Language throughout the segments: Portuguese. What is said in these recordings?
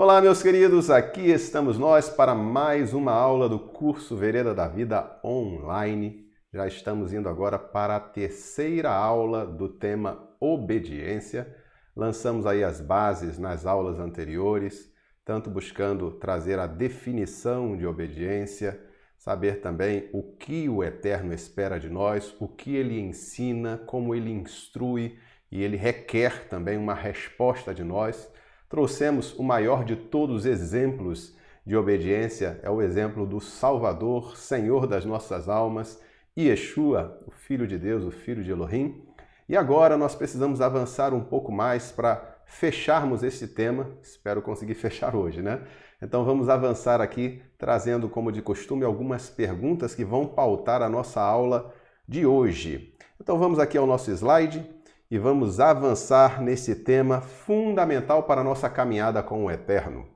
Olá, meus queridos, aqui estamos nós para mais uma aula do curso Vereda da Vida online. Já estamos indo agora para a terceira aula do tema obediência. Lançamos aí as bases nas aulas anteriores, tanto buscando trazer a definição de obediência, saber também o que o Eterno espera de nós, o que ele ensina, como ele instrui e ele requer também uma resposta de nós. Trouxemos o maior de todos os exemplos de obediência, é o exemplo do Salvador, Senhor das nossas almas, Yeshua, o Filho de Deus, o Filho de Elohim. E agora nós precisamos avançar um pouco mais para fecharmos esse tema. Espero conseguir fechar hoje, né? Então vamos avançar aqui, trazendo, como de costume, algumas perguntas que vão pautar a nossa aula de hoje. Então vamos aqui ao nosso slide e vamos avançar nesse tema fundamental para a nossa caminhada com o Eterno.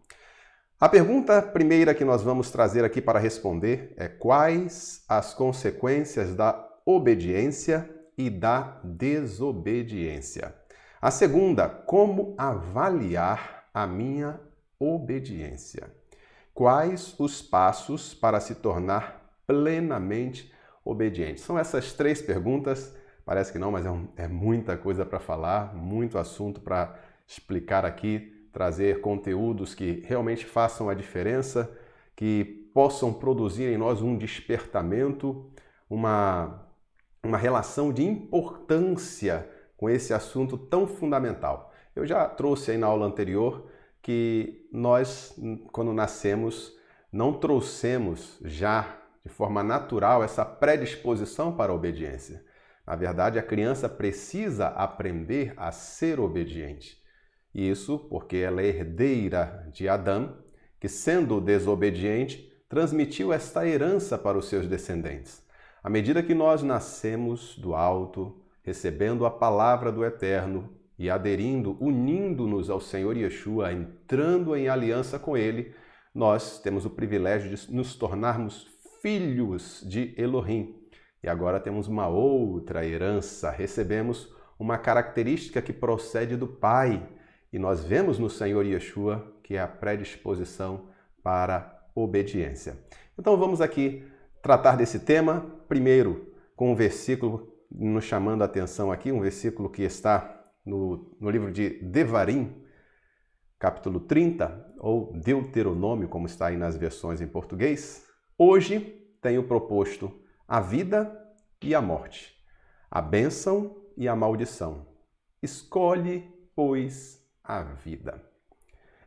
A pergunta primeira que nós vamos trazer aqui para responder é: quais as consequências da obediência e da desobediência? A segunda, como avaliar a minha obediência? Quais os passos para se tornar plenamente obediente? São essas três perguntas. Parece que não, mas é muita coisa para falar, muito assunto para explicar aqui, trazer conteúdos que realmente façam a diferença, que possam produzir em nós um despertamento, uma relação de importância com esse assunto tão fundamental. Eu já trouxe aí na aula anterior que nós, quando nascemos, não trouxemos já de forma natural essa predisposição para a obediência. Na verdade, a criança precisa aprender a ser obediente. Isso porque ela é herdeira de Adão, que, sendo desobediente, transmitiu esta herança para os seus descendentes. À medida que nós nascemos do alto, recebendo a palavra do Eterno e aderindo, unindo-nos ao Senhor Yeshua, entrando em aliança com Ele, nós temos o privilégio de nos tornarmos filhos de Elohim. E agora temos uma outra herança, recebemos uma característica que procede do Pai. E nós vemos no Senhor Yeshua que é a predisposição para a obediência. Então vamos aqui tratar desse tema, primeiro com um versículo nos chamando a atenção aqui, um versículo que está no livro de Devarim, capítulo 30, ou Deuteronômio, como está aí nas versões em português. Hoje tenho proposto a vida e a morte, a bênção e a maldição. Escolhe, pois, a vida.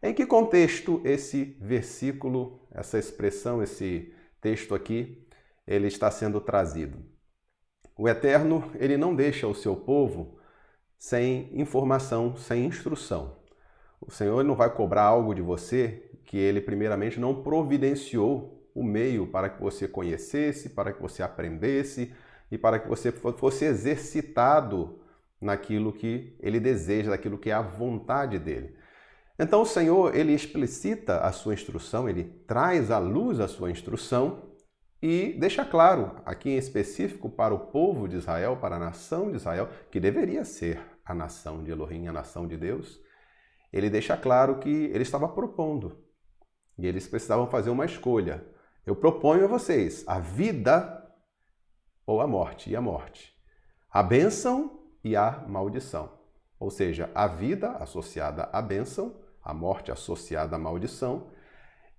Em que contexto esse versículo, essa expressão, esse texto aqui, ele está sendo trazido? O Eterno, ele não deixa o seu povo sem informação, sem instrução. O Senhor não vai cobrar algo de você que ele primeiramente não providenciou o meio para que você conhecesse, para que você aprendesse e para que você fosse exercitado naquilo que ele deseja, naquilo que é a vontade dele. Então o Senhor, ele explicita a sua instrução, ele traz à luz a sua instrução e deixa claro, aqui em específico para o povo de Israel, para a nação de Israel, que deveria ser a nação de Elohim, a nação de Deus, ele deixa claro que ele estava propondo e eles precisavam fazer uma escolha. Eu proponho a vocês a vida ou a morte, a bênção e a maldição. Ou seja, a vida associada à bênção, a morte associada à maldição.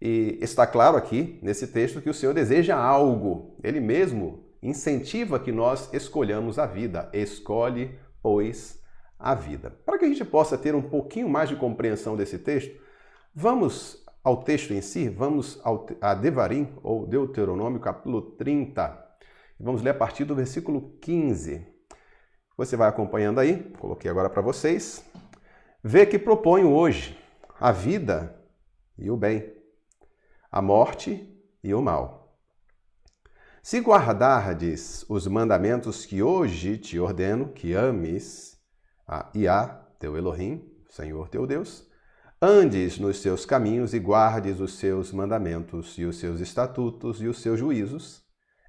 E está claro aqui, nesse texto, que o Senhor deseja algo. Ele mesmo incentiva que nós escolhamos a vida. Escolhe, pois, a vida. Para que a gente possa ter um pouquinho mais de compreensão desse texto, vamos ao texto em si, vamos a Devarim, ou Deuteronômio, capítulo 30. Vamos ler a partir do versículo 15. Você vai acompanhando aí, coloquei agora para vocês. Vê que proponho hoje a vida e o bem, a morte e o mal. Se guardardes os mandamentos que hoje te ordeno, que ames a Iá, teu Elohim, Senhor teu Deus, andes nos seus caminhos e guardes os seus mandamentos e os seus estatutos e os seus juízos,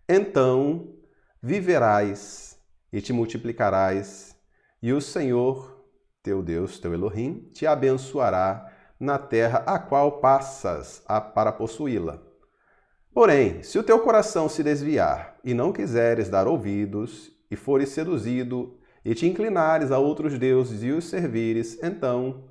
então viverás e te multiplicarás, e o Senhor, teu Deus, teu Elohim, te abençoará na terra a qual passas para possuí-la. Porém, se o teu coração se desviar e não quiseres dar ouvidos, e fores seduzido, e te inclinares a outros deuses e os servires, então,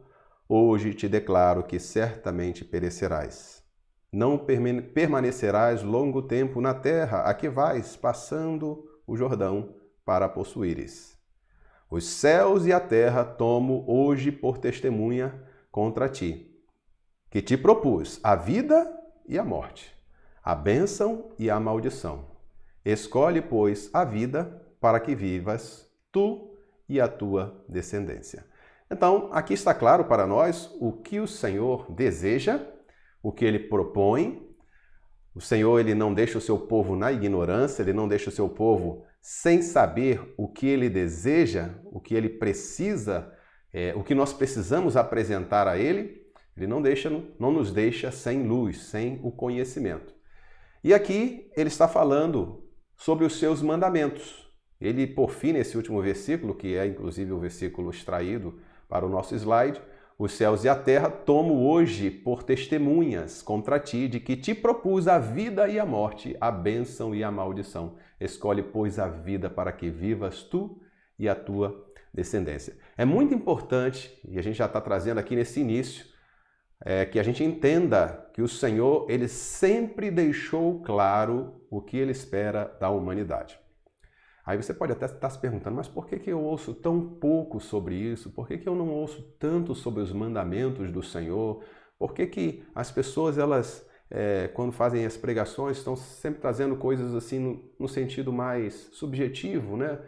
hoje te declaro que certamente perecerás. Não permanecerás longo tempo na terra a que vais, passando o Jordão, para possuíres. Os céus e a terra tomo hoje por testemunha contra ti, que te propus a vida e a morte, a bênção e a maldição. Escolhe, pois, a vida para que vivas tu e a tua descendência. Então, aqui está claro para nós o que o Senhor deseja, o que ele propõe. O Senhor, ele não deixa o seu povo na ignorância, ele não deixa o seu povo sem saber o que ele deseja, o que ele precisa, o que nós precisamos apresentar a ele. Ele não nos deixa sem luz, sem o conhecimento. E aqui ele está falando sobre os seus mandamentos. Ele, por fim, nesse último versículo, que é inclusive o versículo extraído para o nosso slide, os céus e a terra tomo hoje por testemunhas contra ti, de que te propus a vida e a morte, a bênção e a maldição. Escolhe, pois, a vida para que vivas tu e a tua descendência. É muito importante, e a gente já está trazendo aqui nesse início, que a gente entenda que o Senhor, ele sempre deixou claro o que ele espera da humanidade. Aí você pode até estar se perguntando, mas por que eu ouço tão pouco sobre isso? Por que eu não ouço tanto sobre os mandamentos do Senhor? Por que as pessoas, elas, quando fazem as pregações, estão sempre trazendo coisas assim no sentido mais subjetivo, né?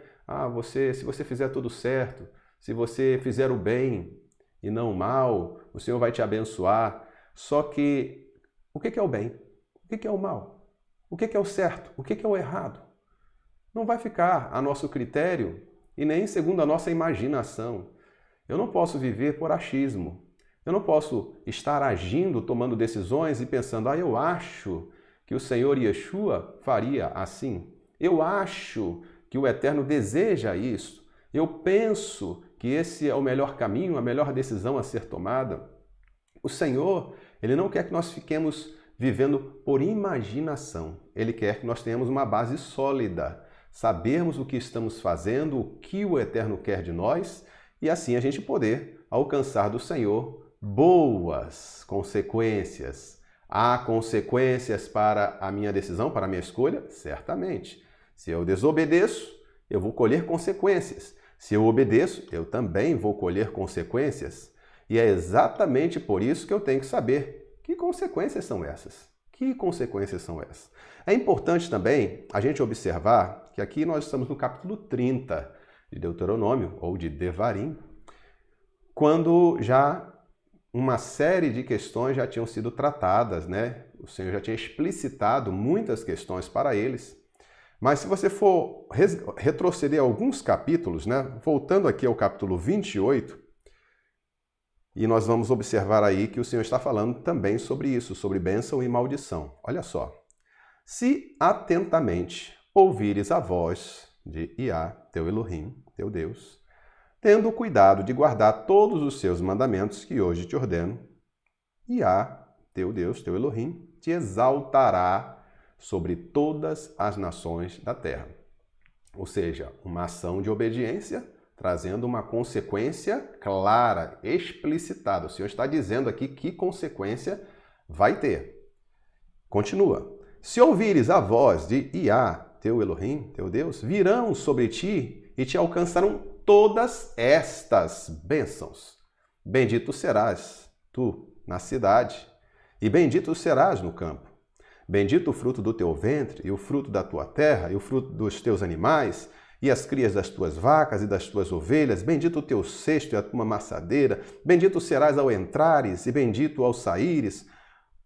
Se você fizer tudo certo, se você fizer o bem e não o mal, o Senhor vai te abençoar. Só que o que é o bem? O que é o mal? O que é o certo? O que é o errado? Não vai ficar a nosso critério e nem segundo a nossa imaginação. Eu não posso viver por achismo. Eu não posso estar agindo, tomando decisões e pensando, eu acho que o Senhor Yeshua faria assim. Eu acho que o Eterno deseja isso. Eu penso que esse é o melhor caminho, a melhor decisão a ser tomada. O Senhor, ele não quer que nós fiquemos vivendo por imaginação. Ele quer que nós tenhamos uma base sólida, sabermos o que estamos fazendo, o que o Eterno quer de nós, e assim a gente poder alcançar do Senhor boas consequências. Há consequências para a minha decisão, para a minha escolha? Certamente. Se eu desobedeço, eu vou colher consequências. Se eu obedeço, eu também vou colher consequências. E é exatamente por isso que eu tenho que saber que consequências são essas. Que consequências são essas? É importante também a gente observar que aqui nós estamos no capítulo 30 de Deuteronômio, ou de Devarim, quando já uma série de questões já tinham sido tratadas, né? O Senhor já tinha explicitado muitas questões para eles. Mas se você for retroceder alguns capítulos, né? Voltando aqui ao capítulo 28, e nós vamos observar aí que o Senhor está falando também sobre isso, sobre bênção e maldição. Olha só. Se atentamente ouvires a voz de Iá, teu Elohim, teu Deus, tendo cuidado de guardar todos os seus mandamentos que hoje te ordeno, Iá, teu Deus, teu Elohim, te exaltará sobre todas as nações da terra. Ou seja, uma ação de obediência trazendo uma consequência clara, explicitada. O Senhor está dizendo aqui que consequência vai ter. Continua. Se ouvires a voz de Iá, teu Elohim, teu Deus, virão sobre ti e te alcançarão todas estas bênçãos. Bendito serás tu na cidade, e bendito serás no campo. Bendito o fruto do teu ventre, e o fruto da tua terra, e o fruto dos teus animais, e as crias das tuas vacas e das tuas ovelhas. Bendito o teu cesto e a tua amassadeira. Bendito serás ao entrares, e bendito ao saíres.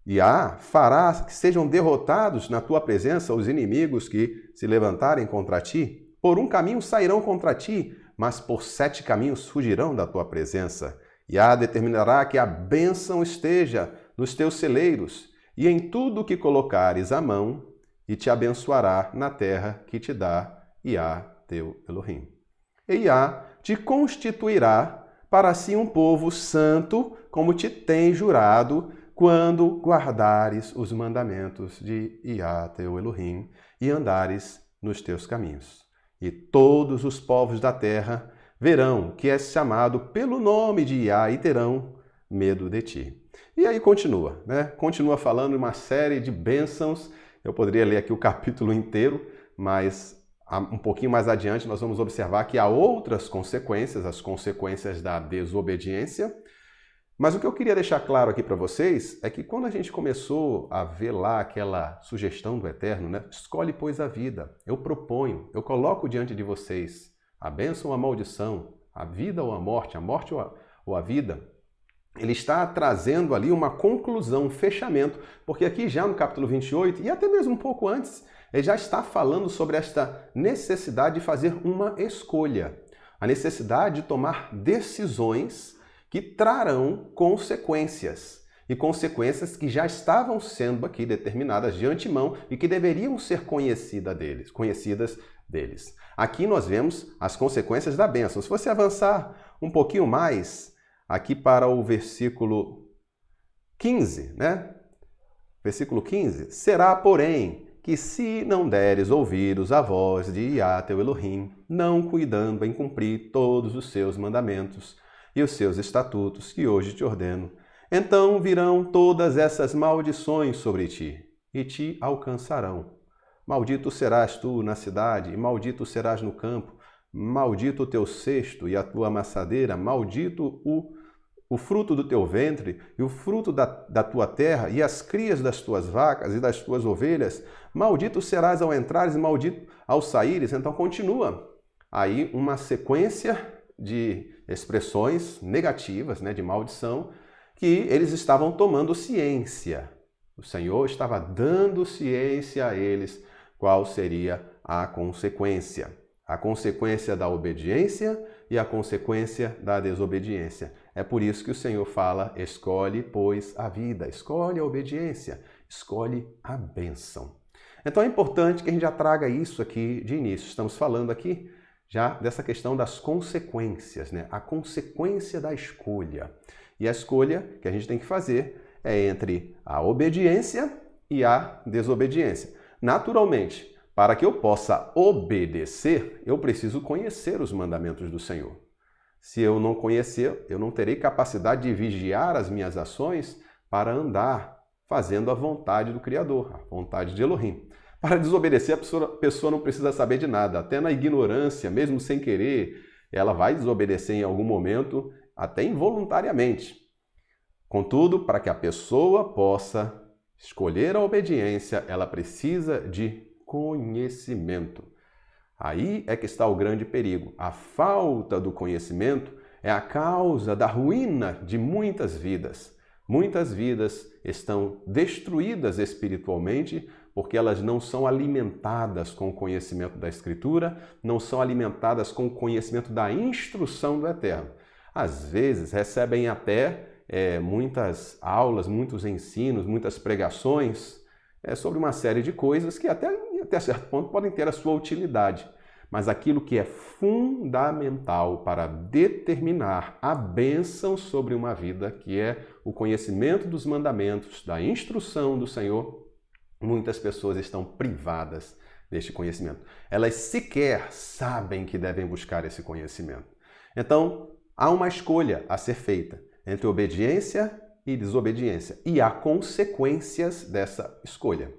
E fará que sejam derrotados na tua presença os inimigos que se levantarem contra ti. Por um caminho sairão contra ti, mas por 7 caminhos fugirão da tua presença. E determinará que a bênção esteja nos teus celeiros e em tudo que colocares a mão, e te abençoará na terra que te dá Iá, teu Elohim. E Iá te constituirá para si um povo santo, como te tem jurado, quando guardares os mandamentos de Iá, teu Elohim, e andares nos teus caminhos. E todos os povos da terra verão que és chamado pelo nome de Iá e terão medo de ti. E aí continua, né? Continua falando uma série de bênçãos. Eu poderia ler aqui o capítulo inteiro, mas um pouquinho mais adiante nós vamos observar que há outras consequências, as consequências da desobediência. Mas o que eu queria deixar claro aqui para vocês é que quando a gente começou a ver lá aquela sugestão do Eterno, né? Escolhe, pois, a vida. Eu proponho, eu coloco diante de vocês a bênção ou a maldição, a vida ou a morte ou a vida. Ele está trazendo ali uma conclusão, um fechamento, porque aqui já no capítulo 28, e até mesmo um pouco antes, ele já está falando sobre esta necessidade de fazer uma escolha, a necessidade de tomar decisões que trarão consequências, e consequências que já estavam sendo aqui determinadas de antemão e que deveriam ser conhecidas deles. Aqui nós vemos as consequências da bênção. Se você avançar um pouquinho mais, aqui para o versículo 15, né? Versículo 15. Será, porém, que se não deres ouvidos à voz de Iá, teu Elohim, não cuidando em cumprir todos os seus mandamentos e os seus estatutos que hoje te ordeno, então virão todas essas maldições sobre ti e te alcançarão. Maldito serás tu na cidade, e maldito serás no campo, maldito o teu cesto e a tua amassadeira, maldito o fruto do teu ventre e o fruto da tua terra e as crias das tuas vacas e das tuas ovelhas. Maldito serás ao entrares e maldito ao saíres. Então continua aí uma sequência de expressões negativas, né, de maldição, que eles estavam tomando ciência. O Senhor estava dando ciência a eles qual seria a consequência. A consequência da obediência e a consequência da desobediência. É por isso que o Senhor fala, escolhe, pois, a vida, escolhe a obediência, escolhe a bênção. Então é importante que a gente já traga isso aqui de início. Estamos falando aqui já dessa questão das consequências, né? A consequência da escolha. E a escolha que a gente tem que fazer é entre a obediência e a desobediência. Naturalmente, para que eu possa obedecer, eu preciso conhecer os mandamentos do Senhor. Se eu não conhecer, eu não terei capacidade de vigiar as minhas ações para andar fazendo a vontade do Criador, a vontade de Elohim. Para desobedecer, a pessoa não precisa saber de nada. Até na ignorância, mesmo sem querer, ela vai desobedecer em algum momento, até involuntariamente. Contudo, para que a pessoa possa escolher a obediência, ela precisa de conhecimento. Aí é que está o grande perigo. A falta do conhecimento é a causa da ruína de muitas vidas. Muitas vidas estão destruídas espiritualmente porque elas não são alimentadas com o conhecimento da Escritura, não são alimentadas com o conhecimento da instrução do Eterno. Às vezes recebem até muitas aulas, muitos ensinos, muitas pregações sobre uma série de coisas que até certo ponto podem ter a sua utilidade. Mas aquilo que é fundamental para determinar a bênção sobre uma vida, que é o conhecimento dos mandamentos, da instrução do Senhor, muitas pessoas estão privadas deste conhecimento. Elas sequer sabem que devem buscar esse conhecimento. Então, há uma escolha a ser feita entre obediência e desobediência. E há consequências dessa escolha.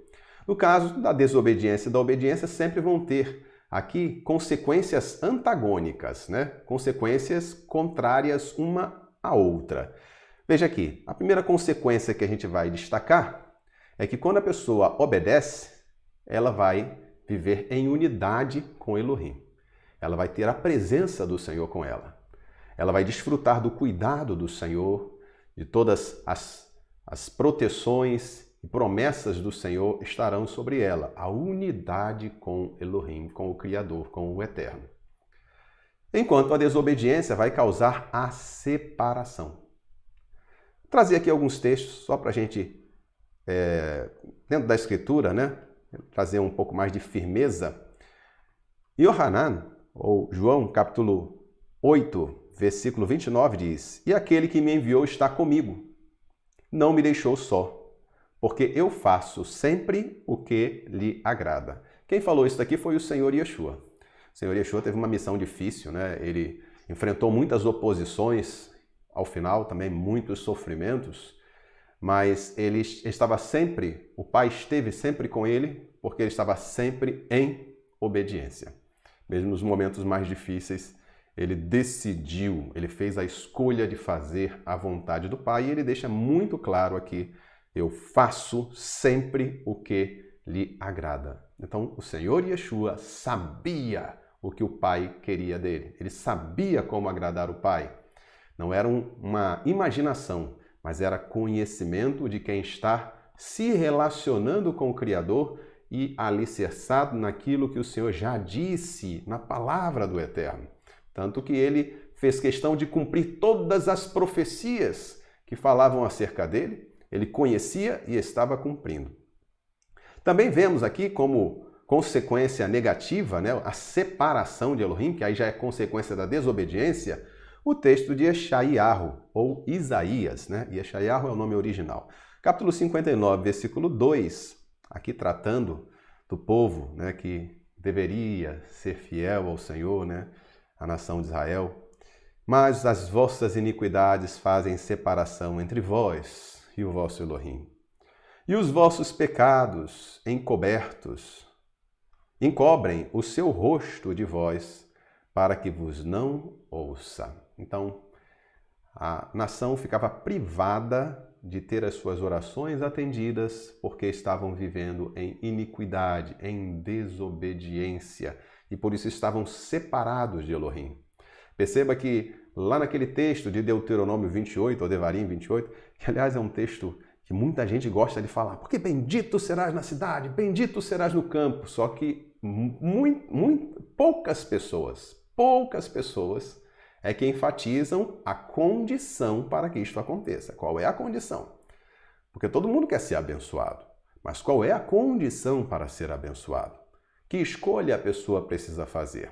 No caso da desobediência e da obediência, sempre vão ter aqui consequências antagônicas, né? Consequências contrárias uma à outra. Veja aqui, a primeira consequência que a gente vai destacar é que quando a pessoa obedece, ela vai viver em unidade com Elohim. Ela vai ter a presença do Senhor com ela. Ela vai desfrutar do cuidado do Senhor, de todas as proteções e promessas do Senhor estarão sobre ela. A unidade com Elohim, com o Criador, com o Eterno. Enquanto a desobediência vai causar a separação. Vou trazer aqui alguns textos só para a gente, dentro da Escritura, né, trazer um pouco mais de firmeza. Yohanan, ou João, capítulo 8, versículo 29 diz: E aquele que me enviou está comigo, não me deixou só, porque eu faço sempre o que lhe agrada. Quem falou isso daqui foi o Senhor Yeshua. O Senhor Yeshua teve uma missão difícil, né? Ele enfrentou muitas oposições, ao final também muitos sofrimentos, mas ele estava sempre, o Pai esteve sempre com ele, porque ele estava sempre em obediência. Mesmo nos momentos mais difíceis, ele decidiu, ele fez a escolha de fazer a vontade do Pai, e ele deixa muito claro aqui: eu faço sempre o que lhe agrada. Então, o Senhor Yeshua sabia o que o Pai queria dele. Ele sabia como agradar o Pai. Não era uma imaginação, mas era conhecimento de quem está se relacionando com o Criador e alicerçado naquilo que o Senhor já disse na palavra do Eterno. Tanto que ele fez questão de cumprir todas as profecias que falavam acerca dele. Ele conhecia e estava cumprindo. Também vemos aqui como consequência negativa, né, a separação de Elohim, que aí já é consequência da desobediência, o texto de Yeshayahu, ou Isaías, né? Yeshayahu é o nome original. Capítulo 59, versículo 2, aqui tratando do povo, né, que deveria ser fiel ao Senhor, né, a nação de Israel. Mas as vossas iniquidades fazem separação entre vós e o vosso Elohim. E os vossos pecados encobrem o seu rosto de vós, para que vos não ouça. Então, a nação ficava privada de ter as suas orações atendidas, porque estavam vivendo em iniquidade, em desobediência, e por isso estavam separados de Elohim. Perceba que lá naquele texto de Deuteronômio 28, ou Devarim 28, que aliás é um texto que muita gente gosta de falar, porque bendito serás na cidade, bendito serás no campo, só que poucas pessoas é que enfatizam a condição para que isto aconteça. Qual é a condição? Porque todo mundo quer ser abençoado, mas qual é a condição para ser abençoado? Que escolha a pessoa precisa fazer?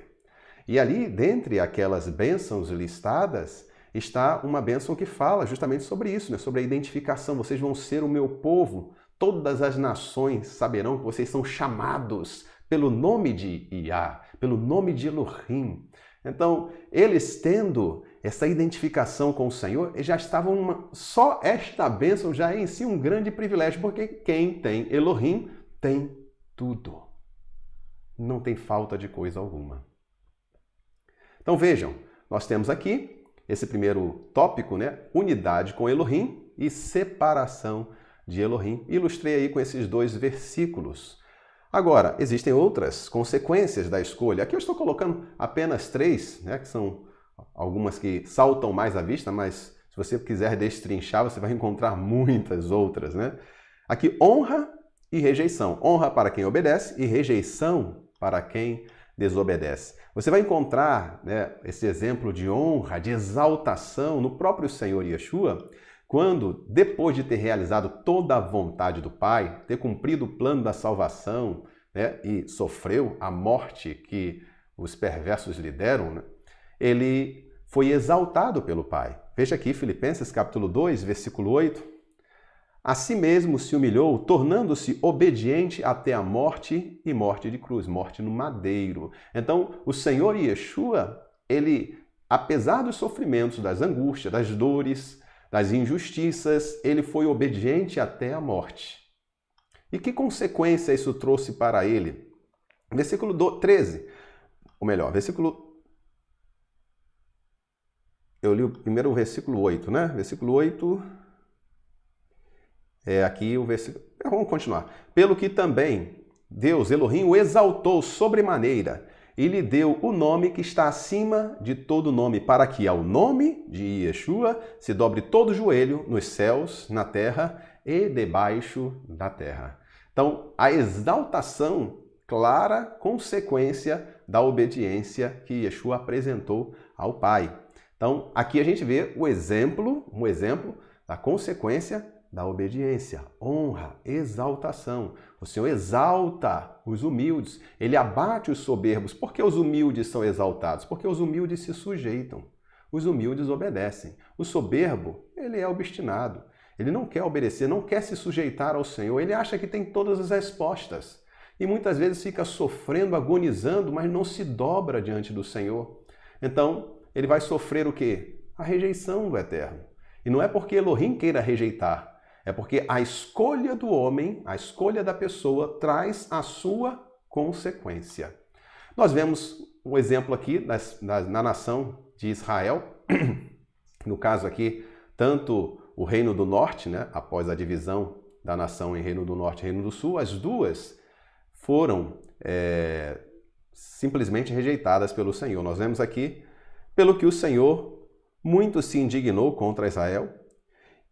E ali, dentre aquelas bênçãos listadas, está uma bênção que fala justamente sobre isso, né? Sobre a identificação. Vocês vão ser o meu povo, todas as nações saberão que vocês são chamados pelo nome de Iá, pelo nome de Elohim. Então, eles tendo essa identificação com o Senhor, já estavam só esta bênção já é em si um grande privilégio, porque quem tem Elohim tem tudo. Não tem falta de coisa alguma. Então vejam, nós temos aqui esse primeiro tópico, né? Unidade com Elohim e separação de Elohim. Ilustrei aí com esses 2 versículos. Agora, existem outras consequências da escolha. Aqui eu estou colocando apenas 3, né, que são algumas que saltam mais à vista, mas se você quiser destrinchar, você vai encontrar muitas outras, né? Aqui, honra e rejeição. Honra para quem obedece e rejeição para quem desobedece. Você vai encontrar, né, esse exemplo de honra, de exaltação no próprio Senhor Yeshua, quando, depois de ter realizado toda a vontade do Pai, ter cumprido o plano da salvação, né, e sofreu a morte que os perversos lhe deram, né, ele foi exaltado pelo Pai. Veja aqui Filipenses capítulo 2, versículo 8. A si mesmo se humilhou, tornando-se obediente até a morte e morte de cruz, morte no madeiro. Então, o Senhor Yeshua, ele, apesar dos sofrimentos, das angústias, das dores, das injustiças, ele foi obediente até a morte. E que consequência isso trouxe para ele? Versículo 13, ou melhor, eu li primeiro o versículo 8, né? Versículo 8, aqui o versículo... Vamos continuar. Pelo que também Deus, Elohim, o exaltou sobremaneira e lhe deu o nome que está acima de todo nome, para que ao nome de Yeshua se dobre todo o joelho nos céus, na terra e debaixo da terra. Então, a exaltação, clara consequência da obediência que Yeshua apresentou ao Pai. Então, aqui a gente vê um exemplo da consequência da obediência, honra, exaltação. O Senhor exalta os humildes, Ele abate os soberbos. Por que os humildes são exaltados? Porque os humildes se sujeitam. os humildes obedecem. O soberbo, ele é obstinado. Ele não quer obedecer, não quer se sujeitar ao Senhor. Ele acha que tem todas as respostas. E muitas vezes fica sofrendo, agonizando, mas não se dobra diante do Senhor. Então, ele vai sofrer o quê? A rejeição do Eterno. E não é porque Elohim queira rejeitar, é porque a escolha do homem, a escolha da pessoa, traz a sua consequência. Nós vemos um exemplo aqui na nação de Israel, no caso aqui, tanto o Reino do Norte, né, após a divisão da nação em Reino do Norte e Reino do Sul, as duas foram simplesmente rejeitadas pelo Senhor. Nós vemos aqui, pelo que o Senhor muito se indignou contra Israel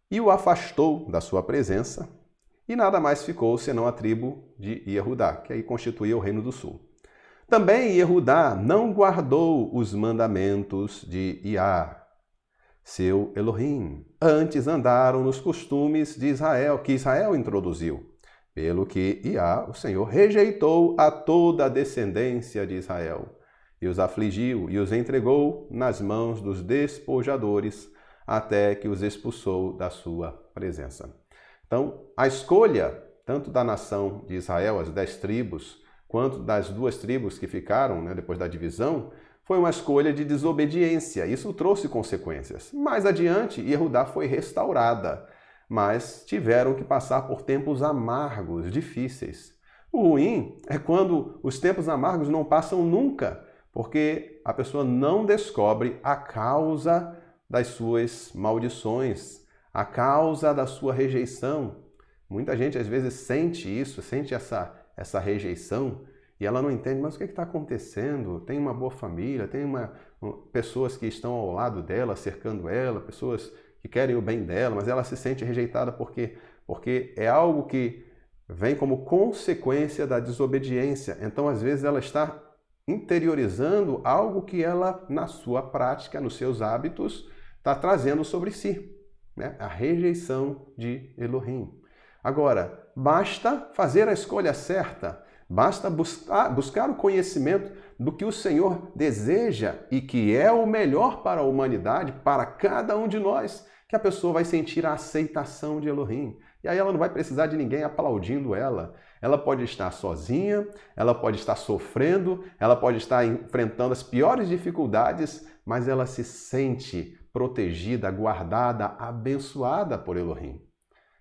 e o afastou da sua presença, e nada mais ficou senão a tribo de Yehudá, que aí constituía o Reino do Sul. Também Yehudá não guardou os mandamentos de Iá, seu Elohim. Antes andaram nos costumes de Israel, que Israel introduziu. Pelo que Iá, o Senhor, rejeitou a toda a descendência de Israel, e os afligiu, e os entregou nas mãos dos despojadores, até que os expulsou da sua presença. Então, a escolha, tanto da nação de Israel, as 10 tribos, quanto das 2 tribos que ficaram, né, depois da divisão, foi uma escolha de desobediência. Isso trouxe consequências. Mais adiante, Yehudá foi restaurada, mas tiveram que passar por tempos amargos, difíceis. O ruim é quando os tempos amargos não passam nunca, porque a pessoa não descobre a causa das suas maldições, a causa da sua rejeição. Muita gente às vezes sente isso, sente essa rejeição, e ela não entende, mas o que está acontecendo? Tem uma boa família, tem pessoas que estão ao lado dela, cercando ela, pessoas que querem o bem dela, mas ela se sente rejeitada porque é algo que vem como consequência da desobediência. Então, às vezes, ela está interiorizando algo que ela, na sua prática, nos seus hábitos, está trazendo sobre si, né? A rejeição de Elohim. Agora, basta fazer a escolha certa, basta buscar o conhecimento do que o Senhor deseja e que é o melhor para a humanidade, para cada um de nós, que a pessoa vai sentir a aceitação de Elohim. E aí ela não vai precisar de ninguém aplaudindo ela. Ela pode estar sozinha, ela pode estar sofrendo, ela pode estar enfrentando as piores dificuldades, mas ela se sente protegida, guardada, abençoada por Elohim.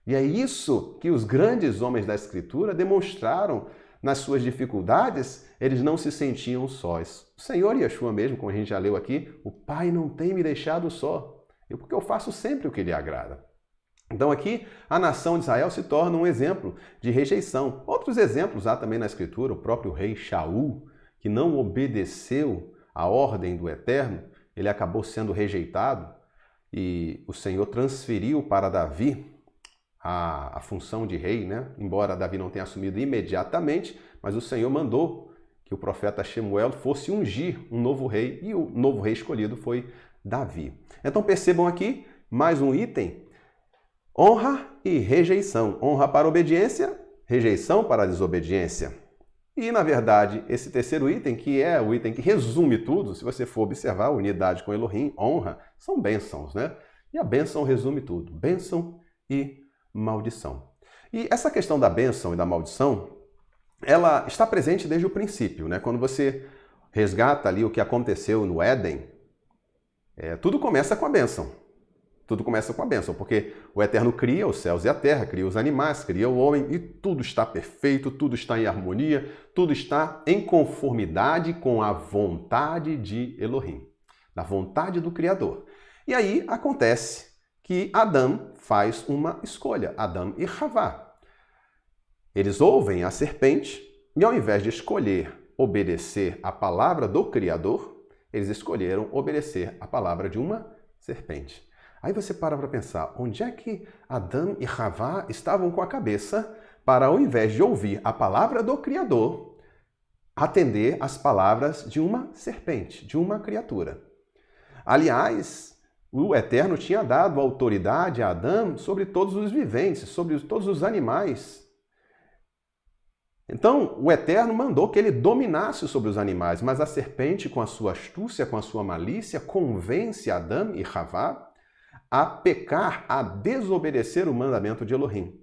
E é isso que os grandes homens da Escritura demonstraram nas suas dificuldades. Eles não se sentiam sós. O Senhor Yeshua mesmo, como a gente já leu aqui, o Pai não tem me deixado só, porque eu faço sempre o que lhe agrada. Então aqui a nação de Israel se torna um exemplo de rejeição. Outros exemplos há também na Escritura, o próprio rei Shaul, que não obedeceu à ordem do Eterno, ele acabou sendo rejeitado e o Senhor transferiu para Davi a função de rei, né? Embora Davi não tenha assumido imediatamente, mas o Senhor mandou que o profeta Shemuel fosse ungir um novo rei, e o novo rei escolhido foi Davi. Então percebam aqui mais um item: honra e rejeição. Honra para a obediência, rejeição para a desobediência. E, na verdade, esse terceiro item, que é o item que resume tudo, se você for observar a unidade com Elohim, honra, são bênçãos, né? E a bênção resume tudo: bênção e maldição. E essa questão da bênção e da maldição, ela está presente desde o princípio, né? Quando você resgata ali o que aconteceu no Éden, tudo começa com a bênção. Tudo começa com a bênção, porque o Eterno cria os céus e a terra, cria os animais, cria o homem, e tudo está perfeito, tudo está em harmonia, tudo está em conformidade com a vontade de Elohim, da vontade do Criador. E aí acontece que Adão faz uma escolha, Adão e Havá. Eles ouvem a serpente e, ao invés de escolher obedecer a palavra do Criador, eles escolheram obedecer a palavra de uma serpente. Aí você para pensar, onde é que Adão e Havá estavam com a cabeça para, ao invés de ouvir a palavra do Criador, atender às palavras de uma serpente, de uma criatura? Aliás, o Eterno tinha dado autoridade a Adão sobre todos os viventes, sobre todos os animais. Então, o Eterno mandou que ele dominasse sobre os animais, mas a serpente, com a sua astúcia, com a sua malícia, convence Adão e Havá a pecar, a desobedecer o mandamento de Elohim.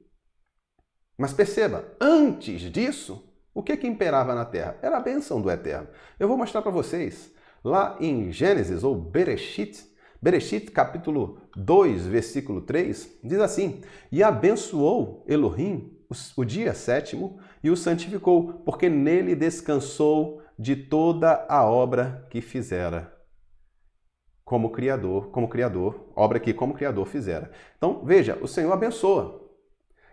Mas perceba, antes disso, o que imperava na terra? Era a bênção do Eterno. Eu vou mostrar para vocês. Lá em Gênesis, ou Bereshit capítulo 2, versículo 3, diz assim: E abençoou Elohim o dia sétimo e o santificou, porque nele descansou de toda a obra que fizera. Como Criador, obra que como Criador fizera. Então, veja, o Senhor abençoa.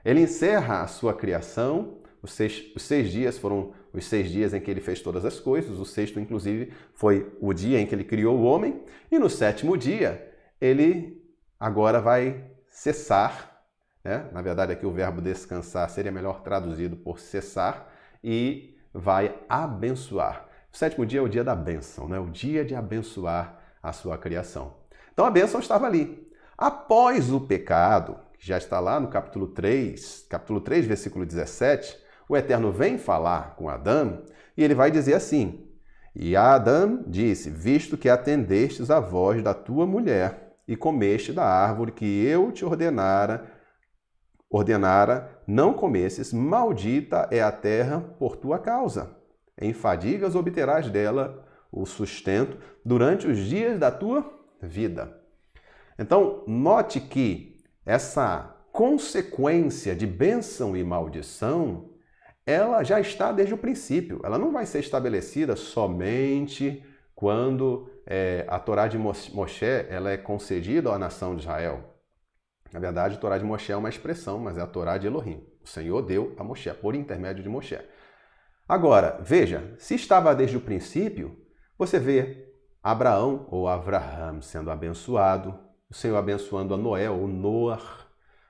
Ele encerra a sua criação. Os seis dias foram os 6 dias em que ele fez todas as coisas. O sexto, inclusive, foi o dia em que ele criou o homem. E no sétimo dia, ele agora vai cessar. Né? Na verdade, aqui o verbo descansar seria melhor traduzido por cessar. E vai abençoar. O sétimo dia é o dia da bênção, né? O dia de abençoar a sua criação. Então a bênção estava ali. Após o pecado, que já está lá no capítulo 3, versículo 17, o Eterno vem falar com Adão e ele vai dizer assim: E Adão disse: Visto que atendestes à voz da tua mulher e comeste da árvore que eu te ordenara, não comesses, maldita é a terra por tua causa. Em fadigas obterás dela o sustento durante os dias da tua vida. Então, note que essa consequência de bênção e maldição, ela já está desde o princípio. Ela não vai ser estabelecida somente quando a Torá de Moshe ela é concedida à nação de Israel. Na verdade, a Torá de Moshe é uma expressão, mas é a Torá de Elohim. O Senhor deu a Moshe, por intermédio de Moshe. Agora, veja, se estava desde o princípio, você vê Abraão ou Avraham sendo abençoado, o Senhor abençoando a Noé ou Noah,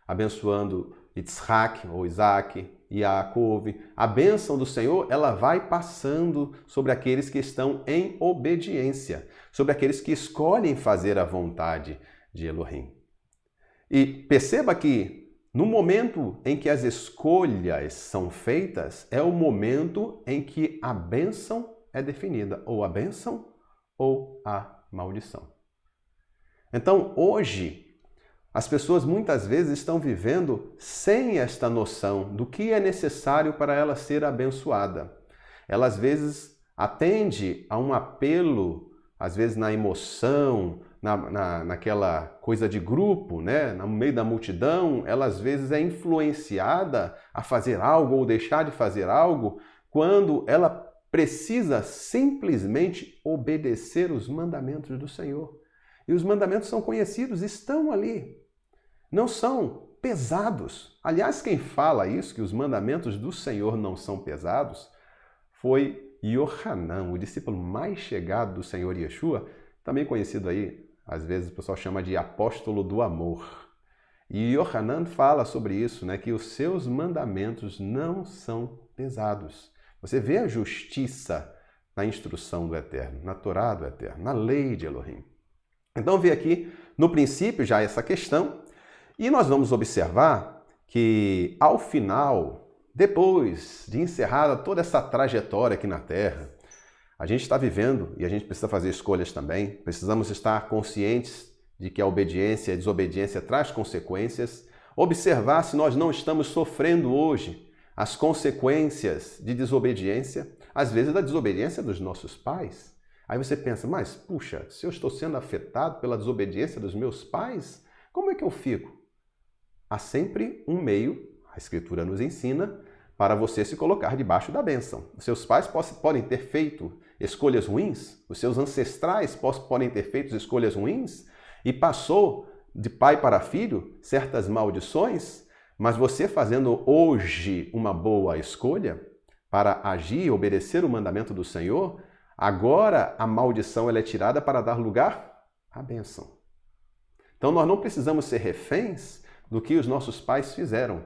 abençoando Yitzhak ou Isaac, Yaakov. A bênção do Senhor, ela vai passando sobre aqueles que estão em obediência, sobre aqueles que escolhem fazer a vontade de Elohim. E perceba que no momento em que as escolhas são feitas, é o momento em que a bênção é definida, ou a bênção ou a maldição. Então, hoje, as pessoas muitas vezes estão vivendo sem esta noção do que é necessário para ela ser abençoada. Ela, às vezes, atende a um apelo, às vezes na emoção, naquela coisa de grupo, né? No meio da multidão, ela, às vezes, é influenciada a fazer algo ou deixar de fazer algo quando ela precisa simplesmente obedecer os mandamentos do Senhor. E os mandamentos são conhecidos, estão ali. Não são pesados. Aliás, quem fala isso, que os mandamentos do Senhor não são pesados, foi Yohanan, o discípulo mais chegado do Senhor Yeshua, também conhecido aí, às vezes o pessoal chama de apóstolo do amor. E Yohanan fala sobre isso, né, que os seus mandamentos não são pesados. Você vê a justiça na instrução do Eterno, na Torá do Eterno, na lei de Elohim. Então, vê aqui no princípio já essa questão, e nós vamos observar que ao final, depois de encerrada toda essa trajetória aqui na Terra, a gente está vivendo e a gente precisa fazer escolhas também, precisamos estar conscientes de que a obediência e a desobediência traz consequências, observar se nós não estamos sofrendo hoje as consequências de desobediência, às vezes da desobediência dos nossos pais. Aí você pensa, mas puxa, se eu estou sendo afetado pela desobediência dos meus pais, como é que eu fico? Há sempre um meio, a Escritura nos ensina, para você se colocar debaixo da bênção. Os seus pais podem ter feito escolhas ruins, os seus ancestrais podem ter feito escolhas ruins, e passou de pai para filho certas maldições, mas você fazendo hoje uma boa escolha para agir e obedecer o mandamento do Senhor, agora a maldição ela é tirada para dar lugar à bênção. Então nós não precisamos ser reféns do que os nossos pais fizeram.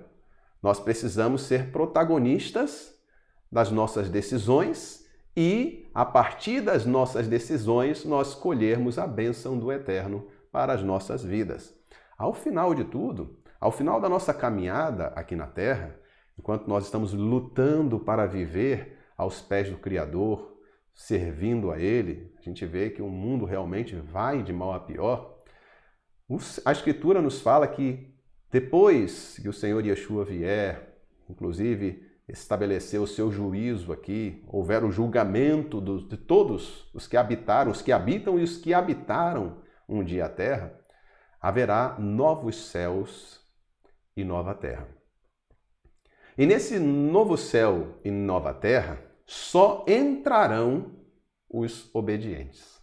Nós precisamos ser protagonistas das nossas decisões e, a partir das nossas decisões, nós colhermos a bênção do Eterno para as nossas vidas. Ao final de tudo, ao final da nossa caminhada aqui na Terra, enquanto nós estamos lutando para viver aos pés do Criador, servindo a Ele, a gente vê que o mundo realmente vai de mal a pior. A Escritura nos fala que depois que o Senhor Yeshua vier, inclusive estabelecer o seu juízo aqui, houver o julgamento de todos os que habitaram, os que habitam e os que habitaram um dia a terra, haverá novos céus e nova terra. E nesse novo céu e nova terra, só entrarão os obedientes.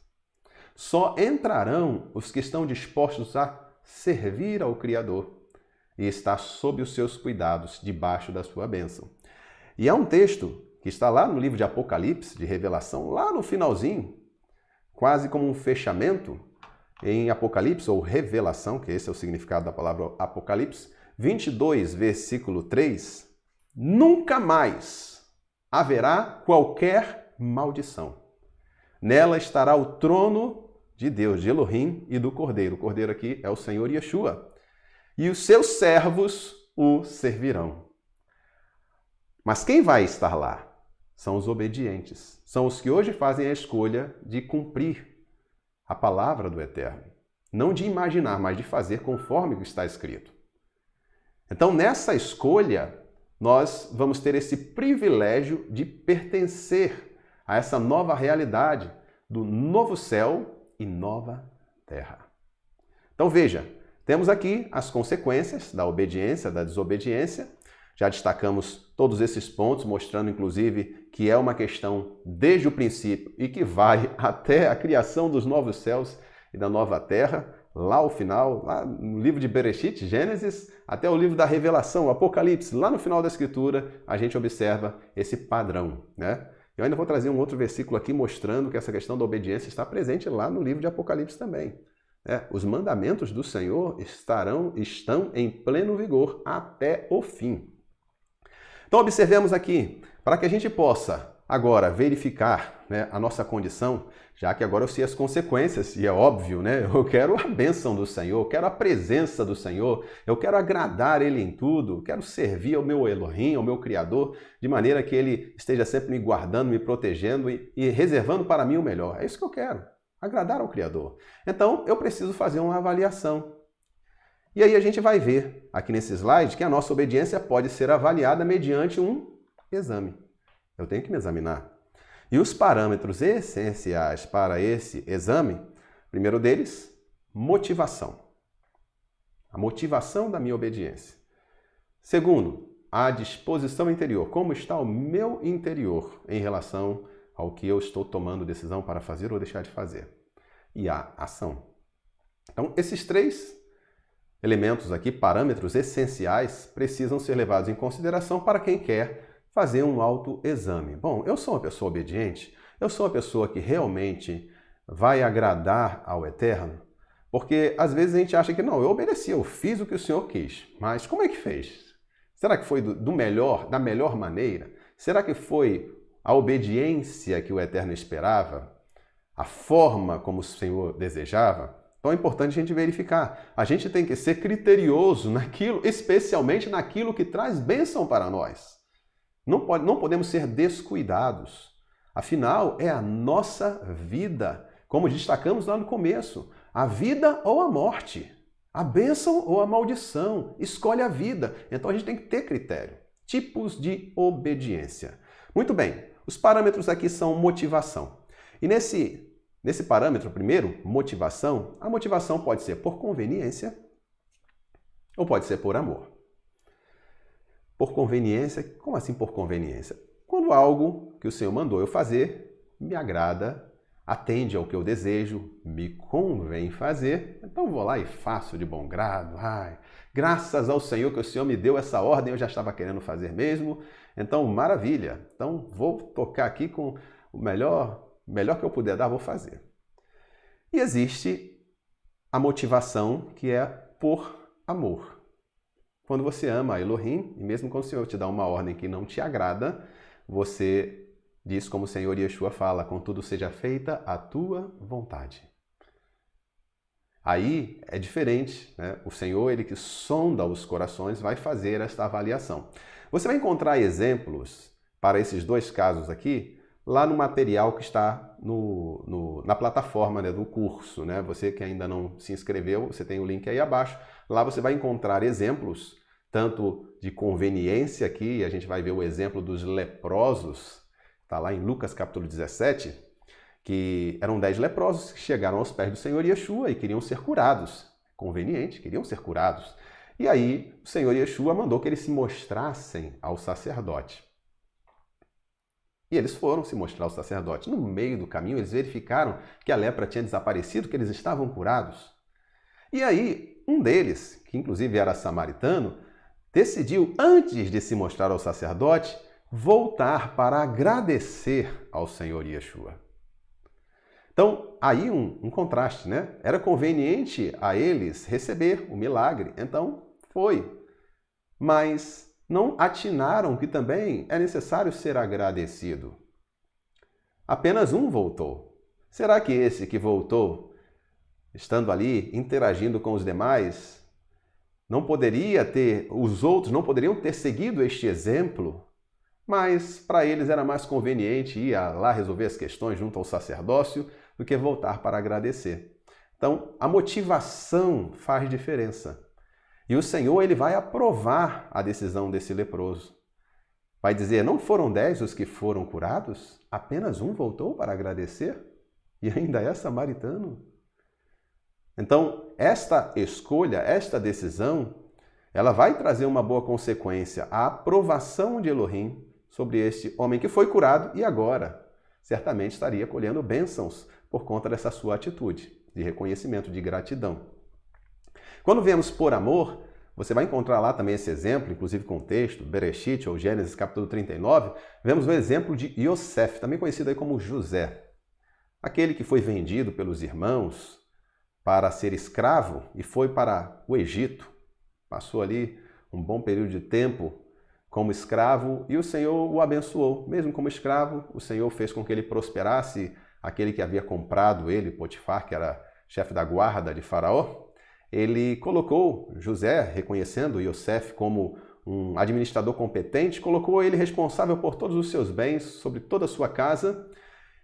Só entrarão os que estão dispostos a servir ao Criador e estar sob os seus cuidados, debaixo da sua bênção. E há um texto que está lá no livro de Apocalipse, de Revelação, lá no finalzinho, quase como um fechamento, em Apocalipse, ou Revelação, que esse é o significado da palavra Apocalipse, 22, versículo 3, nunca mais haverá qualquer maldição. Nela estará o trono de Deus, de Elohim e do Cordeiro. O Cordeiro aqui é o Senhor Yeshua. E os seus servos o servirão. Mas quem vai estar lá? São os obedientes. São os que hoje fazem a escolha de cumprir a palavra do Eterno. Não de imaginar, mas de fazer conforme o que está escrito. Então, nessa escolha, nós vamos ter esse privilégio de pertencer a essa nova realidade do novo céu e nova terra. Então, veja, temos aqui as consequências da obediência, da desobediência. Já destacamos todos esses pontos, mostrando inclusive que é uma questão desde o princípio e que vai até a criação dos novos céus e da nova terra, lá ao final, lá no livro de Bereshit, Gênesis, até o livro da Revelação, Apocalipse, lá no final da Escritura, a gente observa esse padrão, né? Eu ainda vou trazer um outro versículo aqui mostrando que essa questão da obediência está presente lá no livro de Apocalipse também. Os mandamentos do Senhor estão em pleno vigor até o fim. Então, observemos aqui, para que a gente possa agora verificar, né, a nossa condição, já que agora eu sei as consequências, e é óbvio, né? Eu quero a bênção do Senhor, eu quero a presença do Senhor, eu quero agradar Ele em tudo, eu quero servir ao meu Elohim, ao meu Criador, de maneira que Ele esteja sempre me guardando, me protegendo e reservando para mim o melhor. É isso que eu quero, agradar ao Criador. Então, eu preciso fazer uma avaliação. E aí a gente vai ver aqui nesse slide que a nossa obediência pode ser avaliada mediante um exame. Eu tenho que me examinar. E os parâmetros essenciais para esse exame, primeiro deles, motivação. A motivação da minha obediência. Segundo, a disposição interior. Como está o meu interior em relação ao que eu estou tomando decisão para fazer ou deixar de fazer. E a ação. Então, esses três elementos aqui, parâmetros essenciais, precisam ser levados em consideração para quem quer fazer um autoexame. Bom, eu sou uma pessoa obediente? Eu sou uma pessoa que realmente vai agradar ao Eterno? Porque às vezes a gente acha que não, eu obedeci, eu fiz o que o Senhor quis. Mas como é que fez? Será que foi da melhor maneira? Será que foi a obediência que o Eterno esperava? A forma como o Senhor desejava? Então é importante a gente verificar. A gente tem que ser criterioso naquilo, especialmente naquilo que traz bênção para nós. Não podemos ser descuidados. Afinal, é a nossa vida, como destacamos lá no começo. A vida ou a morte. A bênção ou a maldição. Escolhe a vida. Então a gente tem que ter critério. Tipos de obediência. Muito bem, os parâmetros aqui são motivação. E nesse parâmetro, primeiro, motivação, a motivação pode ser por conveniência ou pode ser por amor. Por conveniência, como assim por conveniência? Quando algo que o Senhor mandou eu fazer me agrada, atende ao que eu desejo, me convém fazer, então vou lá e faço de bom grado. Ai, graças ao Senhor que o Senhor me deu essa ordem, eu já estava querendo fazer mesmo, então maravilha. Então vou tocar aqui com o melhor que eu puder dar, vou fazer. E existe a motivação que é por amor. Quando você ama a Elohim, e mesmo quando o Senhor te dá uma ordem que não te agrada, você diz como o Senhor Yeshua fala, contudo seja feita a tua vontade. Aí é diferente, né? O Senhor, ele que sonda os corações, vai fazer esta avaliação. Você vai encontrar exemplos para esses dois casos aqui lá no material que está na plataforma, né, do curso, né? Você que ainda não se inscreveu, você tem o link aí abaixo. Lá você vai encontrar exemplos, tanto de conveniência aqui, a gente vai ver o exemplo dos leprosos, está lá em Lucas capítulo 17, que eram 10 leprosos que chegaram aos pés do Senhor Yeshua e queriam ser curados. Conveniente, queriam ser curados. E aí o Senhor Yeshua mandou que eles se mostrassem ao sacerdote. E eles foram se mostrar ao sacerdote. No meio do caminho, eles verificaram que a lepra tinha desaparecido, que eles estavam curados. E aí, um deles, que inclusive era samaritano, decidiu, antes de se mostrar ao sacerdote, voltar para agradecer ao Senhor Yeshua. Então, aí um contraste, né? Era conveniente a eles receber o milagre, então foi. Mas não atinaram que também é necessário ser agradecido. Apenas um voltou. Será que esse que voltou, estando ali, interagindo com os demais, os outros não poderiam ter seguido este exemplo? Mas para eles era mais conveniente ir lá resolver as questões junto ao sacerdócio do que voltar para agradecer. Então, a motivação faz diferença. E o Senhor, ele vai aprovar a decisão desse leproso. Vai dizer, não foram 10 os que foram curados? Apenas um voltou para agradecer? E ainda é samaritano? Então, esta escolha, esta decisão, ela vai trazer uma boa consequência, a aprovação de Elohim sobre este homem que foi curado e agora certamente estaria colhendo bênçãos por conta dessa sua atitude de reconhecimento, de gratidão. Quando vemos por amor, você vai encontrar lá também esse exemplo, inclusive com o texto, Bereshit ou Gênesis capítulo 39, vemos o exemplo de Yosef, também conhecido aí como José. Aquele que foi vendido pelos irmãos para ser escravo e foi para o Egito. Passou ali um bom período de tempo como escravo e o Senhor o abençoou. Mesmo como escravo, o Senhor fez com que ele prosperasse. Aquele que havia comprado ele, Potifar, que era chefe da guarda de Faraó, ele colocou José, reconhecendo Yosef como um administrador competente, colocou ele responsável por todos os seus bens, sobre toda a sua casa.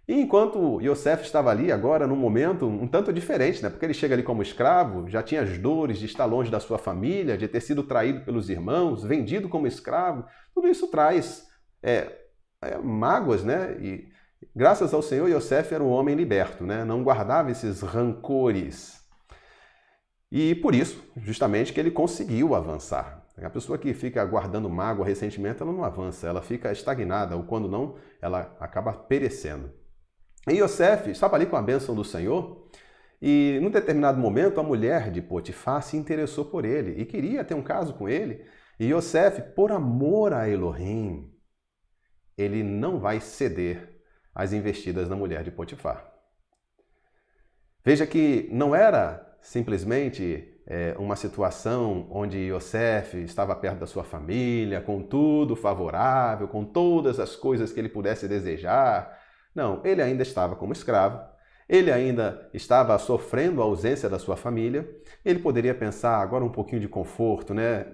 E enquanto Yosef estava ali agora, num momento um tanto diferente, né? Porque ele chega ali como escravo, já tinha as dores de estar longe da sua família, de ter sido traído pelos irmãos, vendido como escravo. Tudo isso traz mágoas, né? E graças ao Senhor, Yosef era um homem liberto, né? Não guardava esses rancores. E por isso, justamente, que ele conseguiu avançar. A pessoa que fica guardando mágoa, ressentimento, ela não avança, ela fica estagnada, ou quando não, ela acaba perecendo. E Yosef estava ali com a bênção do Senhor, e num determinado momento a mulher de Potifar se interessou por ele e queria ter um caso com ele. E Yosef, por amor a Elohim, ele não vai ceder às investidas da mulher de Potifar. Veja que não era simplesmente uma situação onde Yosef estava perto da sua família, com tudo favorável, com todas as coisas que ele pudesse desejar. Não, ele ainda estava como escravo, ele ainda estava sofrendo a ausência da sua família, ele poderia pensar agora um pouquinho de conforto, né?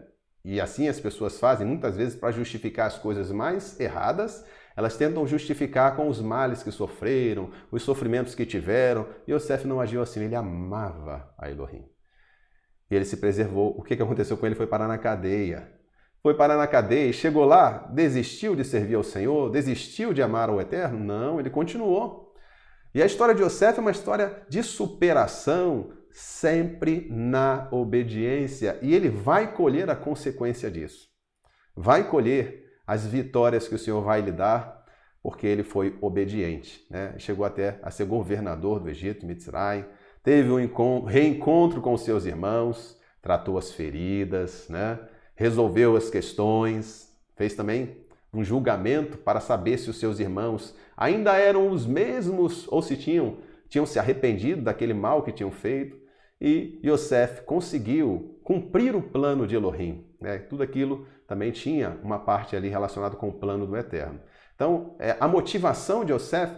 E assim as pessoas fazem muitas vezes para justificar as coisas mais erradas. Elas tentam justificar com os males que sofreram, os sofrimentos que tiveram. E Yosef não agiu assim, ele amava a Elohim. E ele se preservou. O que aconteceu com ele? Foi parar na cadeia. Foi parar na cadeia e chegou lá, desistiu de servir ao Senhor, desistiu de amar ao Eterno? Não, ele continuou. E a história de Yosef é uma história de superação, sempre na obediência. E ele vai colher a consequência disso. Vai colher as vitórias que o Senhor vai lhe dar, porque ele foi obediente, né? Chegou até a ser governador do Egito, Mitzray, teve um reencontro com os seus irmãos, tratou as feridas, né? Resolveu as questões, fez também um julgamento para saber se os seus irmãos ainda eram os mesmos ou se tinham se arrependido daquele mal que tinham feito. E Yosef conseguiu cumprir o plano de Elohim, né? Tudo aquilo também tinha uma parte ali relacionada com o plano do Eterno. Então, a motivação de Yosef,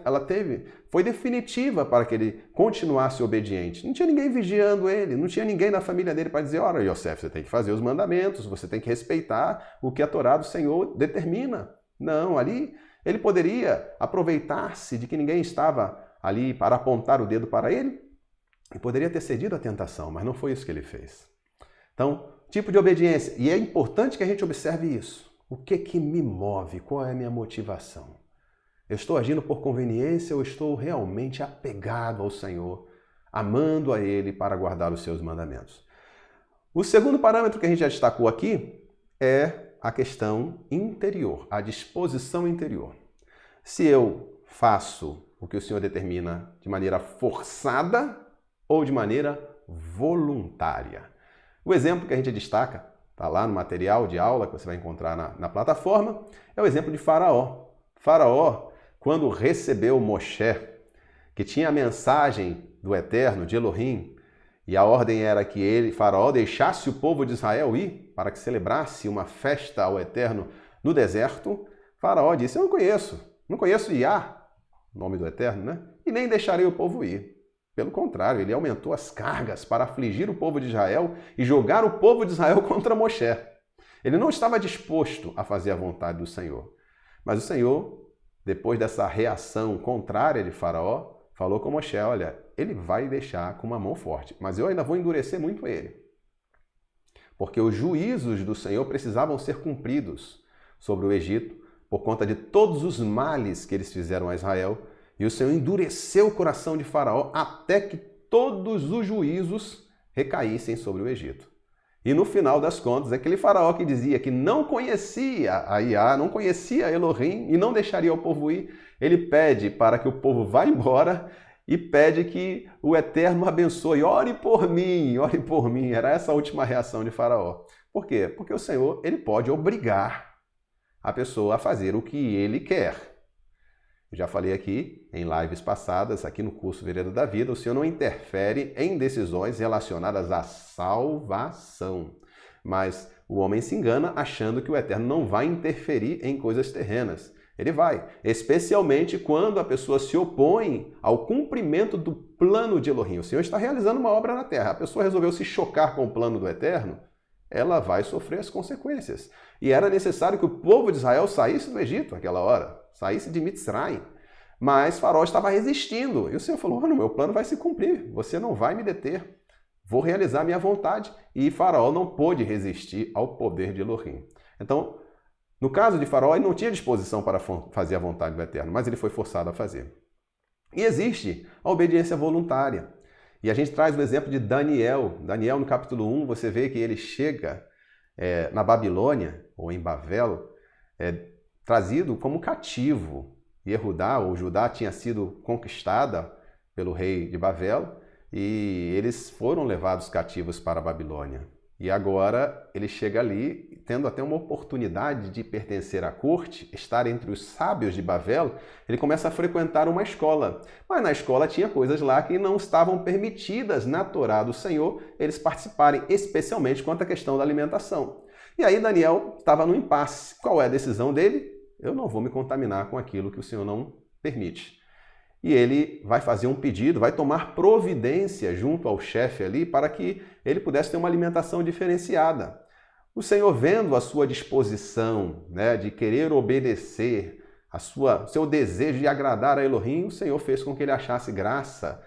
foi definitiva para que ele continuasse obediente. Não tinha ninguém vigiando ele, não tinha ninguém na família dele para dizer, olha, Yosef, você tem que fazer os mandamentos, você tem que respeitar o que a Torá do Senhor determina. Não, ali ele poderia aproveitar-se de que ninguém estava ali para apontar o dedo para ele e poderia ter cedido à tentação, mas não foi isso que ele fez. Então, tipo de obediência. E é importante que a gente observe isso. O que me move? Qual é a minha motivação? Eu estou agindo por conveniência ou estou realmente apegado ao Senhor, amando a Ele para guardar os seus mandamentos? O segundo parâmetro que a gente já destacou aqui é a questão interior, a disposição interior. Se eu faço o que o Senhor determina de maneira forçada ou de maneira voluntária. O exemplo que a gente destaca, está lá no material de aula que você vai encontrar na plataforma, é o exemplo de Faraó. Faraó, quando recebeu Moshe, que tinha a mensagem do Eterno, de Elohim, e a ordem era que Faraó, deixasse o povo de Israel ir para que celebrasse uma festa ao Eterno no deserto, Faraó disse, eu não conheço Iá, nome do Eterno, né? E nem deixarei o povo ir. Pelo contrário, ele aumentou as cargas para afligir o povo de Israel e jogar o povo de Israel contra Moshe. Ele não estava disposto a fazer a vontade do Senhor. Mas o Senhor, depois dessa reação contrária de Faraó, falou com Moshe, olha, ele vai deixar com uma mão forte, mas eu ainda vou endurecer muito ele. Porque os juízos do Senhor precisavam ser cumpridos sobre o Egito por conta de todos os males que eles fizeram a Israel. E o Senhor endureceu o coração de Faraó até que todos os juízos recaíssem sobre o Egito. E no final das contas, aquele Faraó que dizia que não conhecia a Iá, não conhecia Elohim e não deixaria o povo ir, ele pede para que o povo vá embora e pede que o Eterno abençoe. Ore por mim, ore por mim. Era essa a última reação de Faraó. Por quê? Porque o Senhor ele pode obrigar a pessoa a fazer o que ele quer. Eu já falei aqui em lives passadas, aqui no curso Vereda da Vida, o Senhor não interfere em decisões relacionadas à salvação. Mas o homem se engana achando que o Eterno não vai interferir em coisas terrenas. Ele vai, especialmente quando a pessoa se opõe ao cumprimento do plano de Elohim. O Senhor está realizando uma obra na terra. A pessoa resolveu se chocar com o plano do Eterno, ela vai sofrer as consequências. E era necessário que o povo de Israel saísse do Egito naquela hora, saísse de Mitzrayim. Mas Faraó estava resistindo. E o Senhor falou, meu plano vai se cumprir, você não vai me deter. Vou realizar minha vontade. E Faraó não pôde resistir ao poder de Elohim. Então, no caso de Faraó, ele não tinha disposição para fazer a vontade do Eterno, mas ele foi forçado a fazer. E existe a obediência voluntária. E a gente traz o exemplo de Daniel. Daniel, no capítulo 1, você vê que ele chega na Babilônia, ou em Bavel, trazido como cativo. Yehudá, ou Judá, tinha sido conquistada pelo rei de Bavel, e eles foram levados cativos para a Babilônia. E agora ele chega ali, tendo até uma oportunidade de pertencer à corte, estar entre os sábios de Bavel, ele começa a frequentar uma escola. Mas na escola tinha coisas lá que não estavam permitidas na Torá do Senhor eles participarem, especialmente quanto à questão da alimentação. E aí Daniel estava no impasse. Qual é a decisão dele? Eu não vou me contaminar com aquilo que o Senhor não permite. E ele vai fazer um pedido, vai tomar providência junto ao chefe ali para que ele pudesse ter uma alimentação diferenciada. O Senhor, vendo a sua disposição, de querer obedecer, seu desejo de agradar a Elohim, o Senhor fez com que ele achasse graça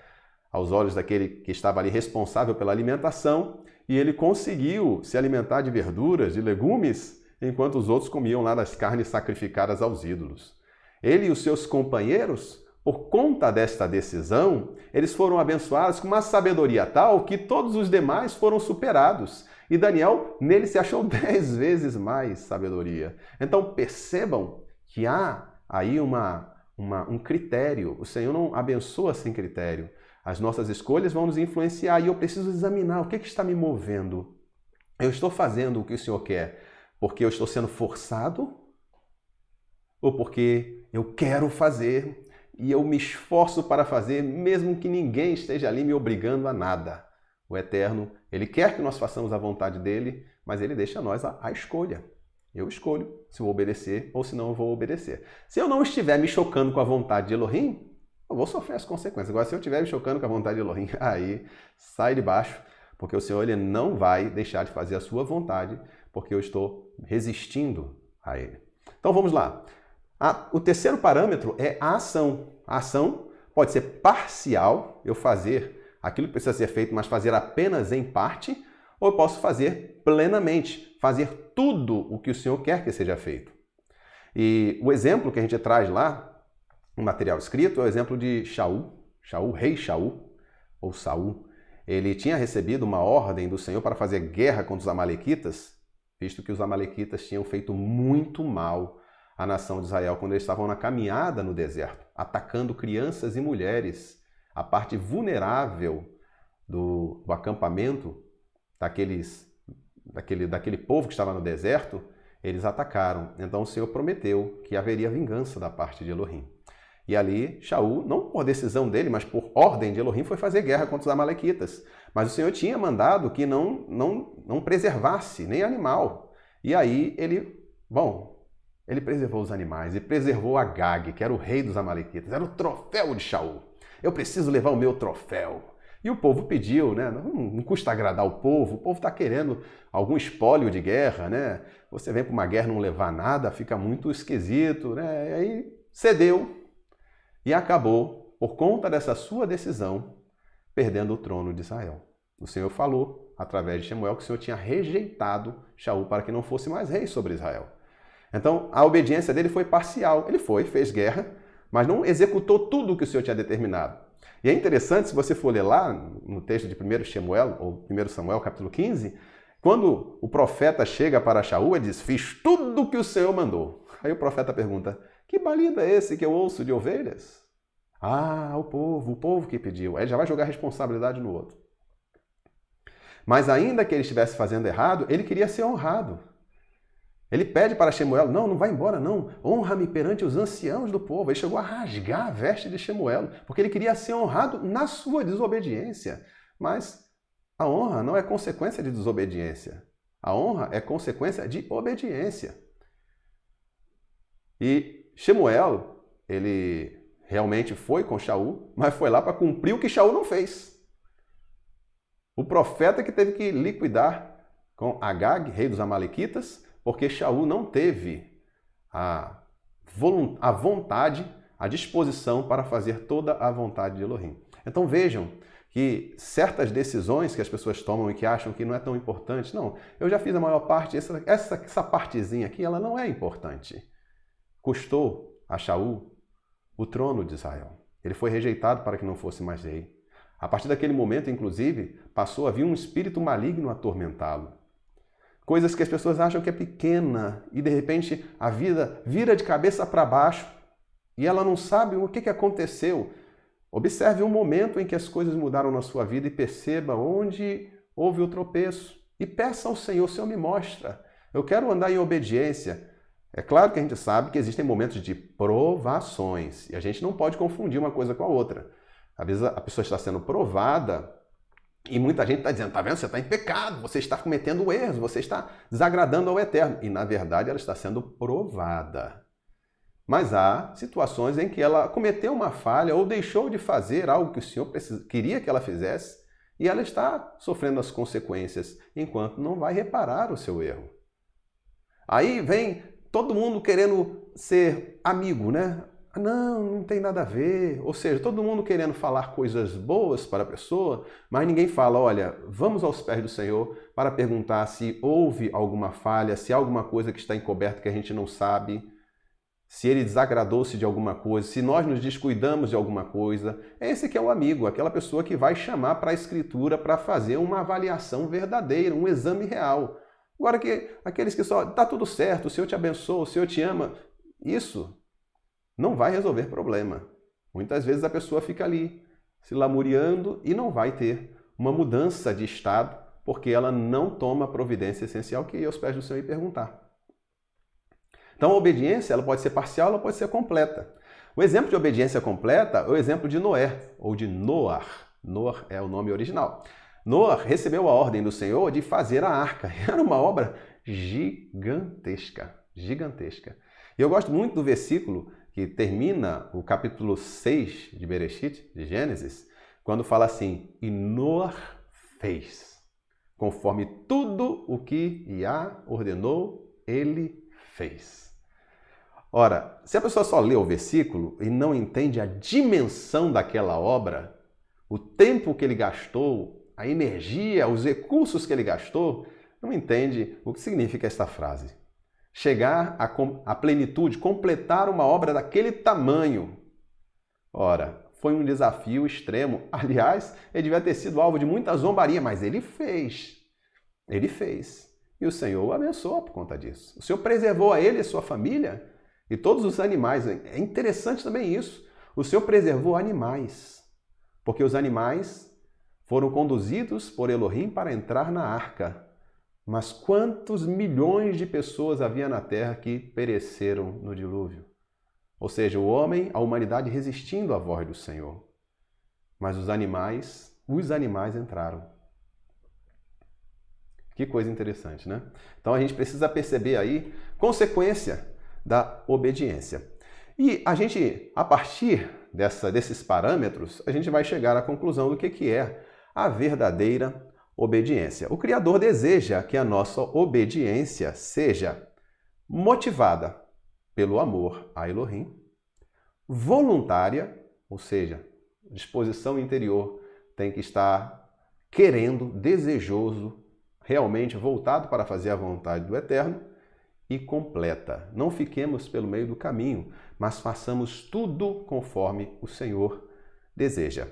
aos olhos daquele que estava ali responsável pela alimentação, e ele conseguiu se alimentar de verduras, de legumes, enquanto os outros comiam lá das carnes sacrificadas aos ídolos. Ele e os seus companheiros, por conta desta decisão, eles foram abençoados com uma sabedoria tal que todos os demais foram superados. E Daniel, nele se achou 10 vezes mais sabedoria. Então percebam que há aí um critério. O Senhor não abençoa sem critério. As nossas escolhas vão nos influenciar e eu preciso examinar o que está me movendo. Eu estou fazendo o que o Senhor quer porque eu estou sendo forçado ou porque eu quero fazer e eu me esforço para fazer, mesmo que ninguém esteja ali me obrigando a nada. O Eterno, Ele quer que nós façamos a vontade dEle, mas Ele deixa a nós a escolha. Eu escolho se vou obedecer ou se não eu vou obedecer. Se eu não estiver me chocando com a vontade de Elohim, eu vou sofrer as consequências. Agora, se eu estiver me chocando com a vontade de Elohim, aí sai de baixo, porque o Senhor ele não vai deixar de fazer a sua vontade, porque eu estou resistindo a Ele. Então vamos lá. O terceiro parâmetro é a ação. A ação pode ser parcial, eu fazer aquilo que precisa ser feito, mas fazer apenas em parte, ou eu posso fazer plenamente, fazer tudo o que o Senhor quer que seja feito. E o exemplo que a gente traz lá, no material escrito, é o exemplo de Shaul, rei Shaul, ou Saul. Ele tinha recebido uma ordem do Senhor para fazer guerra contra os amalequitas, visto que os amalequitas tinham feito muito mal à nação de Israel quando eles estavam na caminhada no deserto, atacando crianças e mulheres, a parte vulnerável do acampamento daquele povo que estava no deserto, eles atacaram. Então o Senhor prometeu que haveria vingança da parte de Elohim. E ali, Shaul, não por decisão dele, mas por ordem de Elohim, foi fazer guerra contra os amalequitas. Mas o Senhor tinha mandado que não preservasse nem animal. E aí ele preservou os animais e preservou Agag, que era o rei dos amalequitas, era o troféu de Shaul. Eu preciso levar o meu troféu. E o povo pediu, né? Não custa agradar o povo está querendo algum espólio de guerra, né? Você vem para uma guerra e não levar nada, fica muito esquisito, né? E aí cedeu e acabou, por conta dessa sua decisão, perdendo o trono de Israel. O Senhor falou, através de Shemuel, que o Senhor tinha rejeitado Shaul para que não fosse mais rei sobre Israel. Então, a obediência dele foi parcial. Ele fez guerra, mas não executou tudo o que o Senhor tinha determinado. E é interessante, se você for ler lá no texto de 1 Shemuel, ou 1 Samuel, capítulo 15, quando o profeta chega para Shaul, ele diz, fiz tudo o que o Senhor mandou. Aí o profeta pergunta, que balido é esse que eu ouço de ovelhas? Ah, o povo que pediu. Aí ele já vai jogar a responsabilidade no outro. Mas ainda que ele estivesse fazendo errado, ele queria ser honrado. Ele pede para Shemuel, não vai embora não, honra-me perante os anciãos do povo. Ele chegou a rasgar a veste de Shemuel, porque ele queria ser honrado na sua desobediência. Mas a honra não é consequência de desobediência. A honra é consequência de obediência. E Shemuel, ele realmente foi com Shaul, mas foi lá para cumprir o que Shaul não fez. O profeta que teve que liquidar com Agag, rei dos amalequitas, porque Shaul não teve a vontade, a disposição para fazer toda a vontade de Elohim. Então vejam que certas decisões que as pessoas tomam e que acham que não é tão importante, não, eu já fiz a maior parte, essa partezinha aqui, ela não é importante. Custou a Shaul o trono de Israel. Ele foi rejeitado para que não fosse mais rei. A partir daquele momento, inclusive, passou a vir um espírito maligno atormentá-lo. Coisas que as pessoas acham que é pequena e, de repente, a vida vira de cabeça para baixo e ela não sabe o que aconteceu. Observe um momento em que as coisas mudaram na sua vida e perceba onde houve o tropeço. E peça ao Senhor, Senhor, me mostra. Eu quero andar em obediência. É claro que a gente sabe que existem momentos de provações e a gente não pode confundir uma coisa com a outra. Às vezes a pessoa está sendo provada e muita gente está dizendo, tá vendo, você está em pecado, você está cometendo erros, você está desagradando ao Eterno. E na verdade ela está sendo provada. Mas há situações em que ela cometeu uma falha ou deixou de fazer algo que o Senhor queria que ela fizesse e ela está sofrendo as consequências enquanto não vai reparar o seu erro. Aí vem todo mundo querendo ser amigo, né? Não tem nada a ver. Ou seja, todo mundo querendo falar coisas boas para a pessoa, mas ninguém fala, olha, vamos aos pés do Senhor para perguntar se houve alguma falha, se há alguma coisa que está encoberta que a gente não sabe, se ele desagradou-se de alguma coisa, se nós nos descuidamos de alguma coisa. Esse que é o amigo, aquela pessoa que vai chamar para a Escritura para fazer uma avaliação verdadeira, um exame real. Agora que aqueles que só, tá tudo certo, o Senhor te abençoa, o Senhor te ama, isso não vai resolver problema. Muitas vezes a pessoa fica ali, se lamuriando e não vai ter uma mudança de estado, porque ela não toma a providência essencial que ir aos pés do Senhor e perguntar. Então a obediência ela pode ser parcial, ela pode ser completa. O exemplo de obediência completa é o exemplo de Noé, ou de Noar. Noar é o nome original. Noé recebeu a ordem do Senhor de fazer a arca. Era uma obra gigantesca, gigantesca. E eu gosto muito do versículo que termina o capítulo 6 de Bereshit, de Gênesis, quando fala assim, e Noah fez, conforme tudo o que Yah ordenou, ele fez. Ora, se a pessoa só lê o versículo e não entende a dimensão daquela obra, o tempo que ele gastou, a energia, os recursos que ele gastou, não entende o que significa esta frase. Chegar à plenitude, completar uma obra daquele tamanho. Ora, foi um desafio extremo. Aliás, ele devia ter sido alvo de muita zombaria, mas ele fez. Ele fez. E o Senhor o abençoou por conta disso. O Senhor preservou a ele e a sua família e todos os animais. É interessante também isso. O Senhor preservou animais, porque os animais foram conduzidos por Elohim para entrar na arca. Mas quantos milhões de pessoas havia na terra que pereceram no dilúvio? Ou seja, o homem, a humanidade resistindo à voz do Senhor. Mas os animais entraram. Que coisa interessante, né? Então a gente precisa perceber aí consequência da obediência. E a gente, a partir desses parâmetros, a gente vai chegar à conclusão do que é a verdadeira obediência. O Criador deseja que a nossa obediência seja motivada pelo amor a Elohim, voluntária, ou seja, disposição interior tem que estar querendo, desejoso, realmente voltado para fazer a vontade do Eterno, e completa. Não fiquemos pelo meio do caminho, mas façamos tudo conforme o Senhor deseja.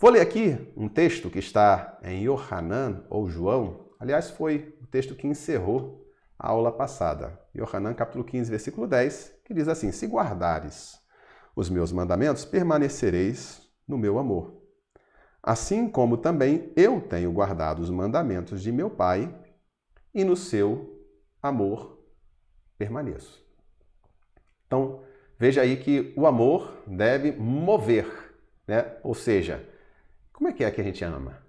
Vou ler aqui um texto que está em Yohanan, ou João. Aliás, foi o texto que encerrou a aula passada. Yohanan, capítulo 15, versículo 10, que diz assim, se guardares os meus mandamentos, permanecereis no meu amor. Assim como também eu tenho guardado os mandamentos de meu Pai, e no seu amor permaneço. Então, veja aí que o amor deve mover, né? Ou seja, como é que a gente ama?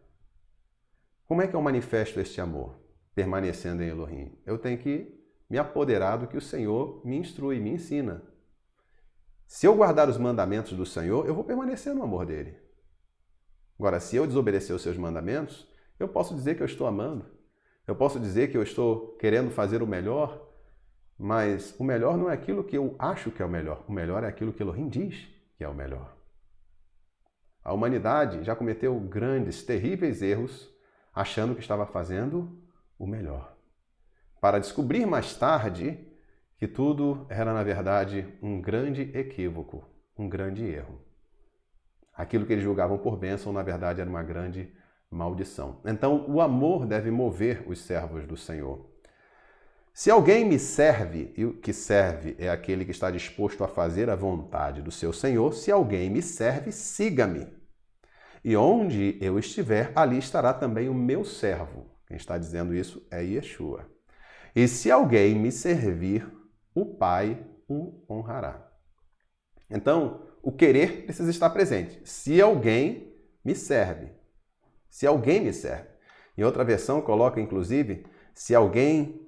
Como é que eu manifesto este amor? Permanecendo em Elohim. Eu tenho que me apoderar do que o Senhor me instrui, me ensina. Se eu guardar os mandamentos do Senhor, eu vou permanecer no amor dele. Agora, se eu desobedecer os seus mandamentos, eu posso dizer que eu estou amando. Eu posso dizer que eu estou querendo fazer o melhor, mas o melhor não é aquilo que eu acho que é o melhor. O melhor é aquilo que Elohim diz que é o melhor. A humanidade já cometeu grandes, terríveis erros achando que estava fazendo o melhor. Para descobrir mais tarde que tudo era, na verdade, um grande equívoco, um grande erro. Aquilo que eles julgavam por bênção, na verdade, era uma grande maldição. Então, o amor deve mover os servos do Senhor. Se alguém me serve, e o que serve é aquele que está disposto a fazer a vontade do seu Senhor, se alguém me serve, siga-me. E onde eu estiver, ali estará também o meu servo. Quem está dizendo isso é Yeshua. E se alguém me servir, o Pai o honrará. Então, o querer precisa estar presente. Se alguém me serve. Se alguém me serve. Em outra versão, coloca, inclusive, se alguém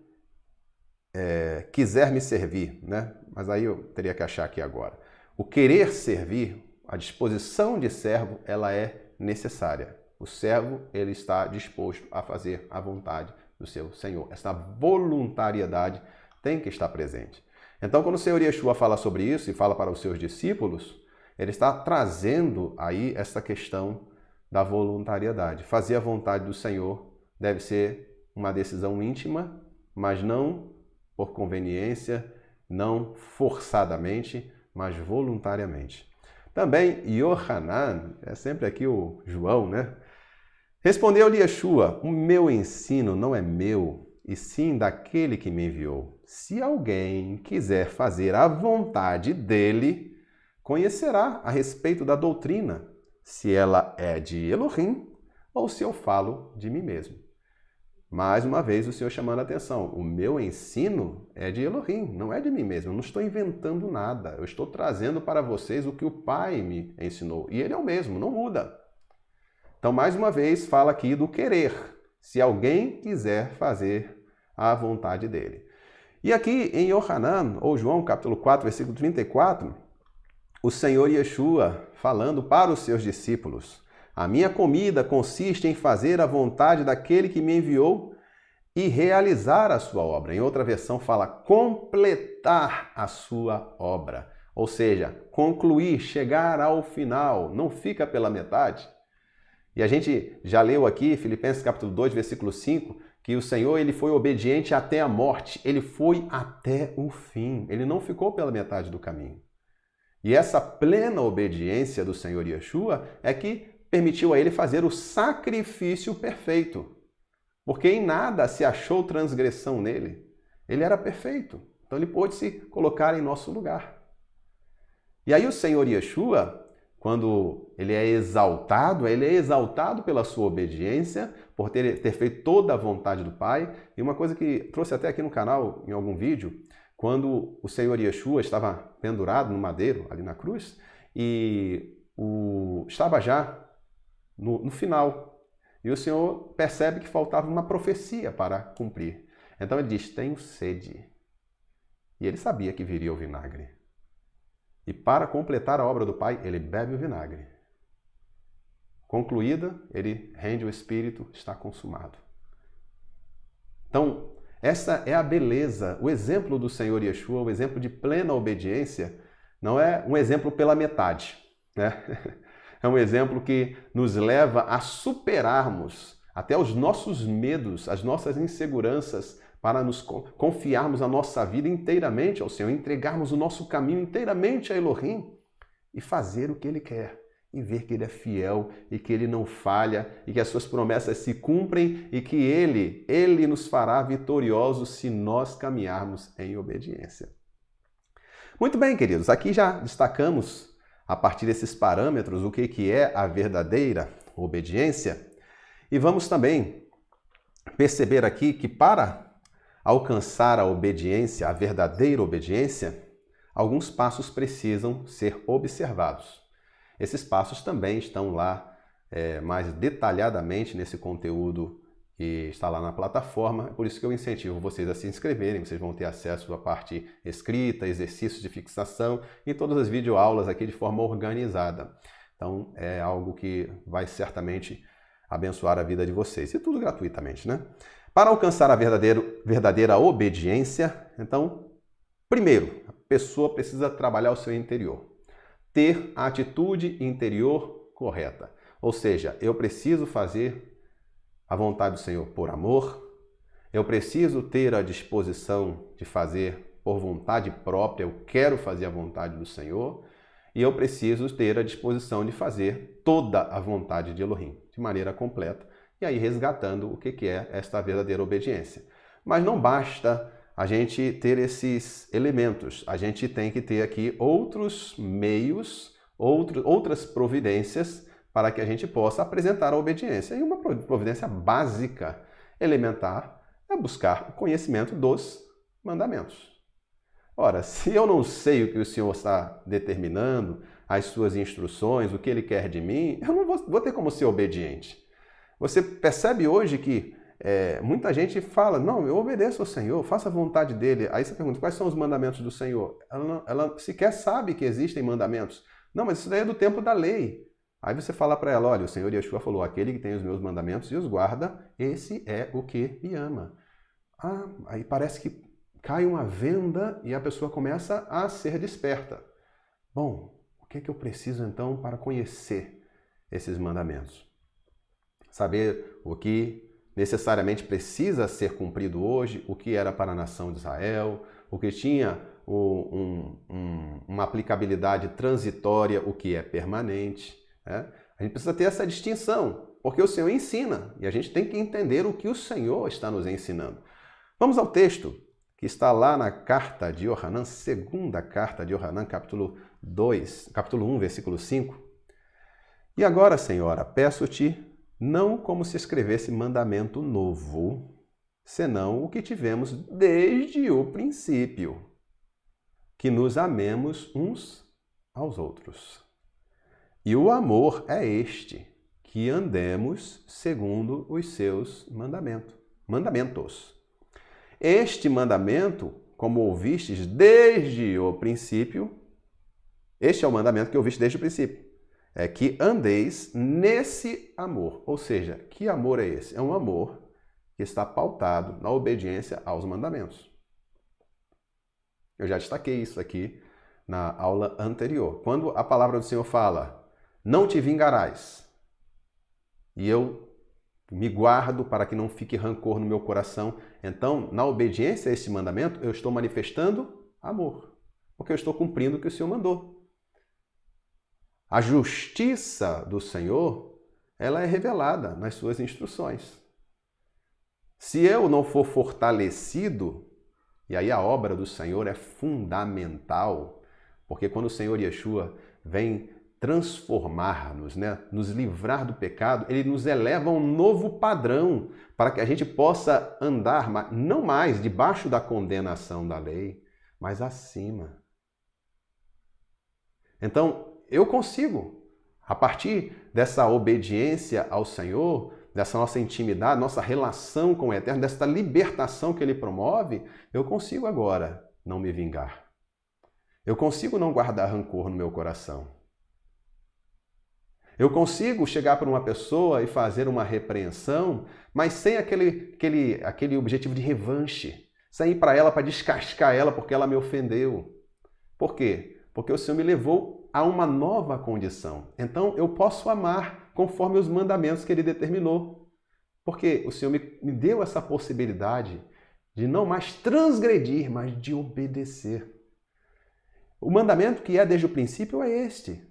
quiser me servir, né? Mas aí eu teria que achar aqui agora. O querer servir, a disposição de servo, ela é necessária. O servo, ele está disposto a fazer a vontade do seu Senhor. Essa voluntariedade tem que estar presente. Então, quando o Senhor Yeshua fala sobre isso e fala para os seus discípulos, ele está trazendo aí essa questão da voluntariedade. Fazer a vontade do Senhor deve ser uma decisão íntima, mas não por conveniência, não forçadamente, mas voluntariamente. Também Yohanan, é sempre aqui o João, né? Respondeu-lhe Yeshua, o meu ensino não é meu, e sim daquele que me enviou. Se alguém quiser fazer a vontade dele, conhecerá a respeito da doutrina, se ela é de Elohim ou se eu falo de mim mesmo. Mais uma vez o Senhor chamando a atenção, o meu ensino é de Elohim, não é de mim mesmo, eu não estou inventando nada, eu estou trazendo para vocês o que o Pai me ensinou, e ele é o mesmo, não muda. Então, mais uma vez, fala aqui do querer. Se alguém quiser fazer à vontade dele. E aqui em Yohanan, ou João, capítulo 4, versículo 34, o Senhor Yeshua falando para os seus discípulos: a minha comida consiste em fazer a vontade daquele que me enviou e realizar a sua obra. Em outra versão fala completar a sua obra. Ou seja, concluir, chegar ao final, não fica pela metade. E a gente já leu aqui, Filipenses capítulo 2, versículo 5, que o Senhor ele foi obediente até a morte, ele foi até o fim, ele não ficou pela metade do caminho. E essa plena obediência do Senhor Yeshua é que permitiu a ele fazer o sacrifício perfeito, porque em nada se achou transgressão nele, ele era perfeito, então ele pôde se colocar em nosso lugar. E aí o Senhor Yeshua, quando ele é exaltado pela sua obediência, por ter feito toda a vontade do Pai. E uma coisa que trouxe até aqui no canal, em algum vídeo, quando o Senhor Yeshua estava pendurado no madeiro, ali na cruz, e estava já no final. E o Senhor percebe que faltava uma profecia para cumprir. Então ele diz, tenho sede. E ele sabia que viria o vinagre. E para completar a obra do Pai, ele bebe o vinagre. Concluída, ele rende o Espírito, está consumado. Então, essa é a beleza, o exemplo do Senhor Yeshua, o exemplo de plena obediência, não é um exemplo pela metade, né? É um exemplo que nos leva a superarmos até os nossos medos, as nossas inseguranças, para nos confiarmos a nossa vida inteiramente ao Senhor, entregarmos o nosso caminho inteiramente a Elohim e fazer o que Ele quer, e ver que Ele é fiel e que Ele não falha e que as suas promessas se cumprem e que Ele nos fará vitoriosos se nós caminharmos em obediência. Muito bem, queridos, aqui já destacamos, a partir desses parâmetros, o que é a verdadeira obediência, e vamos também perceber aqui que para alcançar a obediência, a verdadeira obediência, alguns passos precisam ser observados. Esses passos também estão lá mais detalhadamente nesse conteúdo que está lá na plataforma, é por isso que eu incentivo vocês a se inscreverem, vocês vão ter acesso à parte escrita, exercícios de fixação e todas as videoaulas aqui de forma organizada. Então é algo que vai certamente abençoar a vida de vocês, e tudo gratuitamente, né? Para alcançar a verdadeira obediência, então, primeiro, a pessoa precisa trabalhar o seu interior. Ter a atitude interior correta. Ou seja, eu preciso fazer a vontade do Senhor por amor, eu preciso ter a disposição de fazer por vontade própria, eu quero fazer a vontade do Senhor, e eu preciso ter a disposição de fazer toda a vontade de Elohim, de maneira completa, e aí resgatando o que é esta verdadeira obediência. Mas não basta a gente ter esses elementos, a gente tem que ter aqui outros meios, outras providências para que a gente possa apresentar a obediência. E uma providência básica, elementar, é buscar o conhecimento dos mandamentos. Ora, se eu não sei o que o Senhor está determinando, as suas instruções, o que Ele quer de mim, eu não vou ter como ser obediente. Você percebe hoje que muita gente fala, não, eu obedeço ao Senhor, faça a vontade dEle. Aí você pergunta, quais são os mandamentos do Senhor? Ela sequer sabe que existem mandamentos. Não, mas isso daí é do tempo da lei. Aí você fala para ela, olha, o Senhor Yeshua falou, aquele que tem os meus mandamentos e os guarda, esse é o que me ama. Ah, aí parece que cai uma venda e a pessoa começa a ser desperta. Bom, o que é que eu preciso então para conhecer esses mandamentos? Saber o que necessariamente precisa ser cumprido hoje, o que era para a nação de Israel, o que tinha uma aplicabilidade transitória, o que é permanente. Né? A gente precisa ter essa distinção, porque o Senhor ensina e a gente tem que entender o que o Senhor está nos ensinando. Vamos ao texto que está lá na carta de Yohanan, segunda carta de Yohanan, capítulo 1, versículo 5. E agora, Senhora, peço-te, não como se escrevesse mandamento novo, senão o que tivemos desde o princípio, que nos amemos uns aos outros. E o amor é este, que andemos segundo os seus mandamentos. Este mandamento, como ouvistes desde o princípio, este é o mandamento que ouviste desde o princípio, é que andeis nesse amor. Ou seja, que amor é esse? É um amor que está pautado na obediência aos mandamentos. Eu já destaquei isso aqui na aula anterior. Quando a palavra do Senhor fala, não te vingarás, e eu me guardo para que não fique rancor no meu coração, então, na obediência a esse mandamento, eu estou manifestando amor, porque eu estou cumprindo o que o Senhor mandou. A justiça do Senhor, ela é revelada nas suas instruções. Se eu não for fortalecido, e aí a obra do Senhor é fundamental, porque quando o Senhor Yeshua vem transformar-nos, nos livrar do pecado, ele nos eleva a um novo padrão para que a gente possa andar não mais debaixo da condenação da lei, mas acima. Então, eu consigo, a partir dessa obediência ao Senhor, dessa nossa intimidade, nossa relação com o Eterno, dessa libertação que Ele promove, eu consigo agora não me vingar. Eu consigo não guardar rancor no meu coração. Eu consigo chegar para uma pessoa e fazer uma repreensão, mas sem aquele objetivo de revanche, sem ir para ela para descascar ela porque ela me ofendeu. Por quê? Porque o Senhor me levou a uma nova condição. Então eu posso amar conforme os mandamentos que Ele determinou. Porque o Senhor me deu essa possibilidade de não mais transgredir, mas de obedecer. O mandamento que é desde o princípio é este.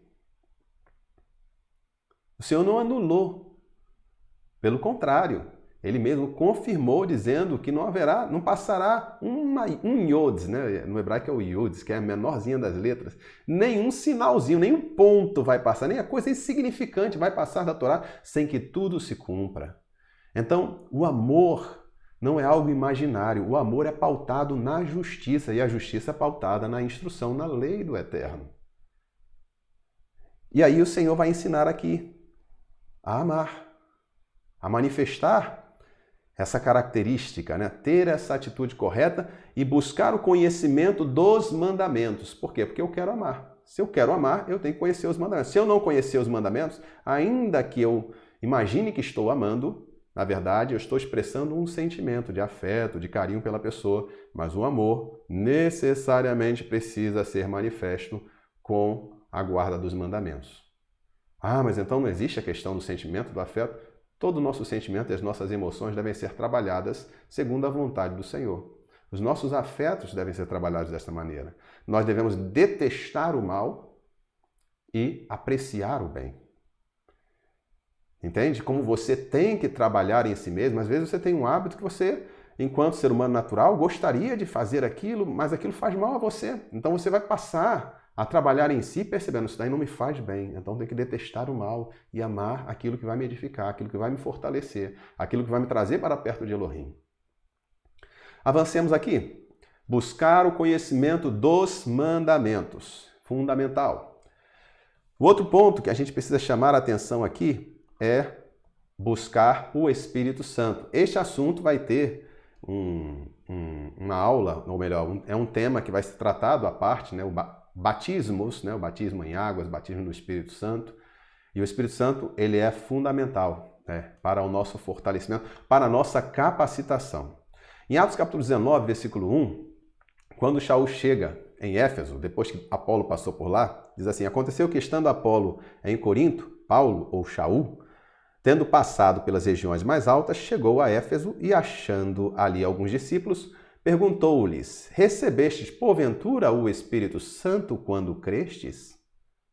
O Senhor não anulou. Pelo contrário, Ele mesmo confirmou dizendo que não passará um iodes, no hebraico é o iodes, que é a menorzinha das letras, nenhum sinalzinho, nenhum ponto vai passar, nem a coisa insignificante vai passar da Torá sem que tudo se cumpra. Então, o amor não é algo imaginário, o amor é pautado na justiça, e a justiça é pautada na instrução, na lei do Eterno. E aí o Senhor vai ensinar aqui a amar, a manifestar essa característica, ter essa atitude correta e buscar o conhecimento dos mandamentos. Por quê? Porque eu quero amar. Se eu quero amar, eu tenho que conhecer os mandamentos. Se eu não conhecer os mandamentos, ainda que eu imagine que estou amando, na verdade, eu estou expressando um sentimento de afeto, de carinho pela pessoa, mas o amor necessariamente precisa ser manifesto com a guarda dos mandamentos. Ah, mas então não existe a questão do sentimento, do afeto? Todo o nosso sentimento e as nossas emoções devem ser trabalhadas segundo a vontade do Senhor. Os nossos afetos devem ser trabalhados desta maneira. Nós devemos detestar o mal e apreciar o bem. Entende? Como você tem que trabalhar em si mesmo, às vezes você tem um hábito que você, enquanto ser humano natural, gostaria de fazer aquilo, mas aquilo faz mal a você. Então você vai passar a trabalhar em si percebendo, isso daí não me faz bem, então tem que detestar o mal e amar aquilo que vai me edificar, aquilo que vai me fortalecer, aquilo que vai me trazer para perto de Elohim. Avancemos aqui. Buscar o conhecimento dos mandamentos. Fundamental. O outro ponto que a gente precisa chamar a atenção aqui é buscar o Espírito Santo. Este assunto vai ter uma aula, ou melhor, é um tema que vai ser tratado à parte, batismos, o batismo em águas, batismo no Espírito Santo. E o Espírito Santo, ele é fundamental para o nosso fortalecimento, para a nossa capacitação. Em Atos capítulo 19, versículo 1, quando Shaul chega em Éfeso, depois que Apolo passou por lá, diz assim: aconteceu que estando Apolo em Corinto, Paulo ou Shaul, tendo passado pelas regiões mais altas, chegou a Éfeso e, achando ali alguns discípulos, perguntou-lhes: recebestes porventura o Espírito Santo quando crestes?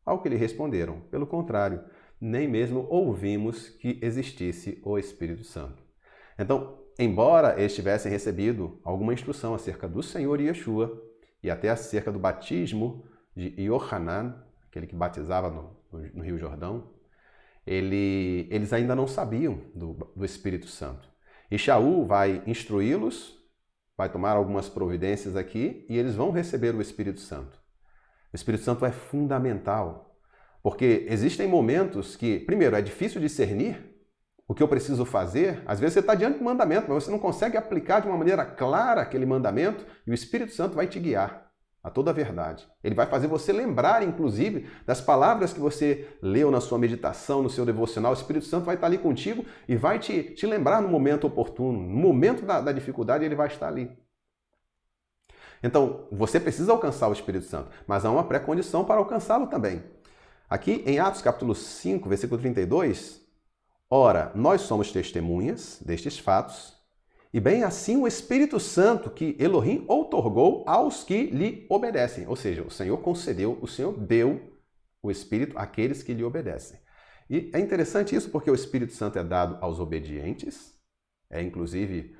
Ao que lhe responderam: pelo contrário, nem mesmo ouvimos que existisse o Espírito Santo. Então, embora eles tivessem recebido alguma instrução acerca do Senhor Yeshua e até acerca do batismo de Yohanan, aquele que batizava no Rio Jordão, eles ainda não sabiam do Espírito Santo. E Shaul vai instruí-los, vai tomar algumas providências aqui e eles vão receber o Espírito Santo. O Espírito Santo é fundamental, porque existem momentos que, primeiro, é difícil discernir o que eu preciso fazer, às vezes você está diante do mandamento, mas você não consegue aplicar de uma maneira clara aquele mandamento e o Espírito Santo vai te guiar a toda a verdade. Ele vai fazer você lembrar, inclusive, das palavras que você leu na sua meditação, no seu devocional. O Espírito Santo vai estar ali contigo e vai te lembrar no momento oportuno. No momento da dificuldade, ele vai estar ali. Então, você precisa alcançar o Espírito Santo, mas há uma pré-condição para alcançá-lo também. Aqui em Atos capítulo 5, versículo 32, ora, nós somos testemunhas destes fatos, e bem assim o Espírito Santo que Elohim outorgou aos que lhe obedecem. Ou seja, o Senhor concedeu, o Senhor deu o Espírito àqueles que lhe obedecem. E é interessante isso porque o Espírito Santo é dado aos obedientes, é inclusive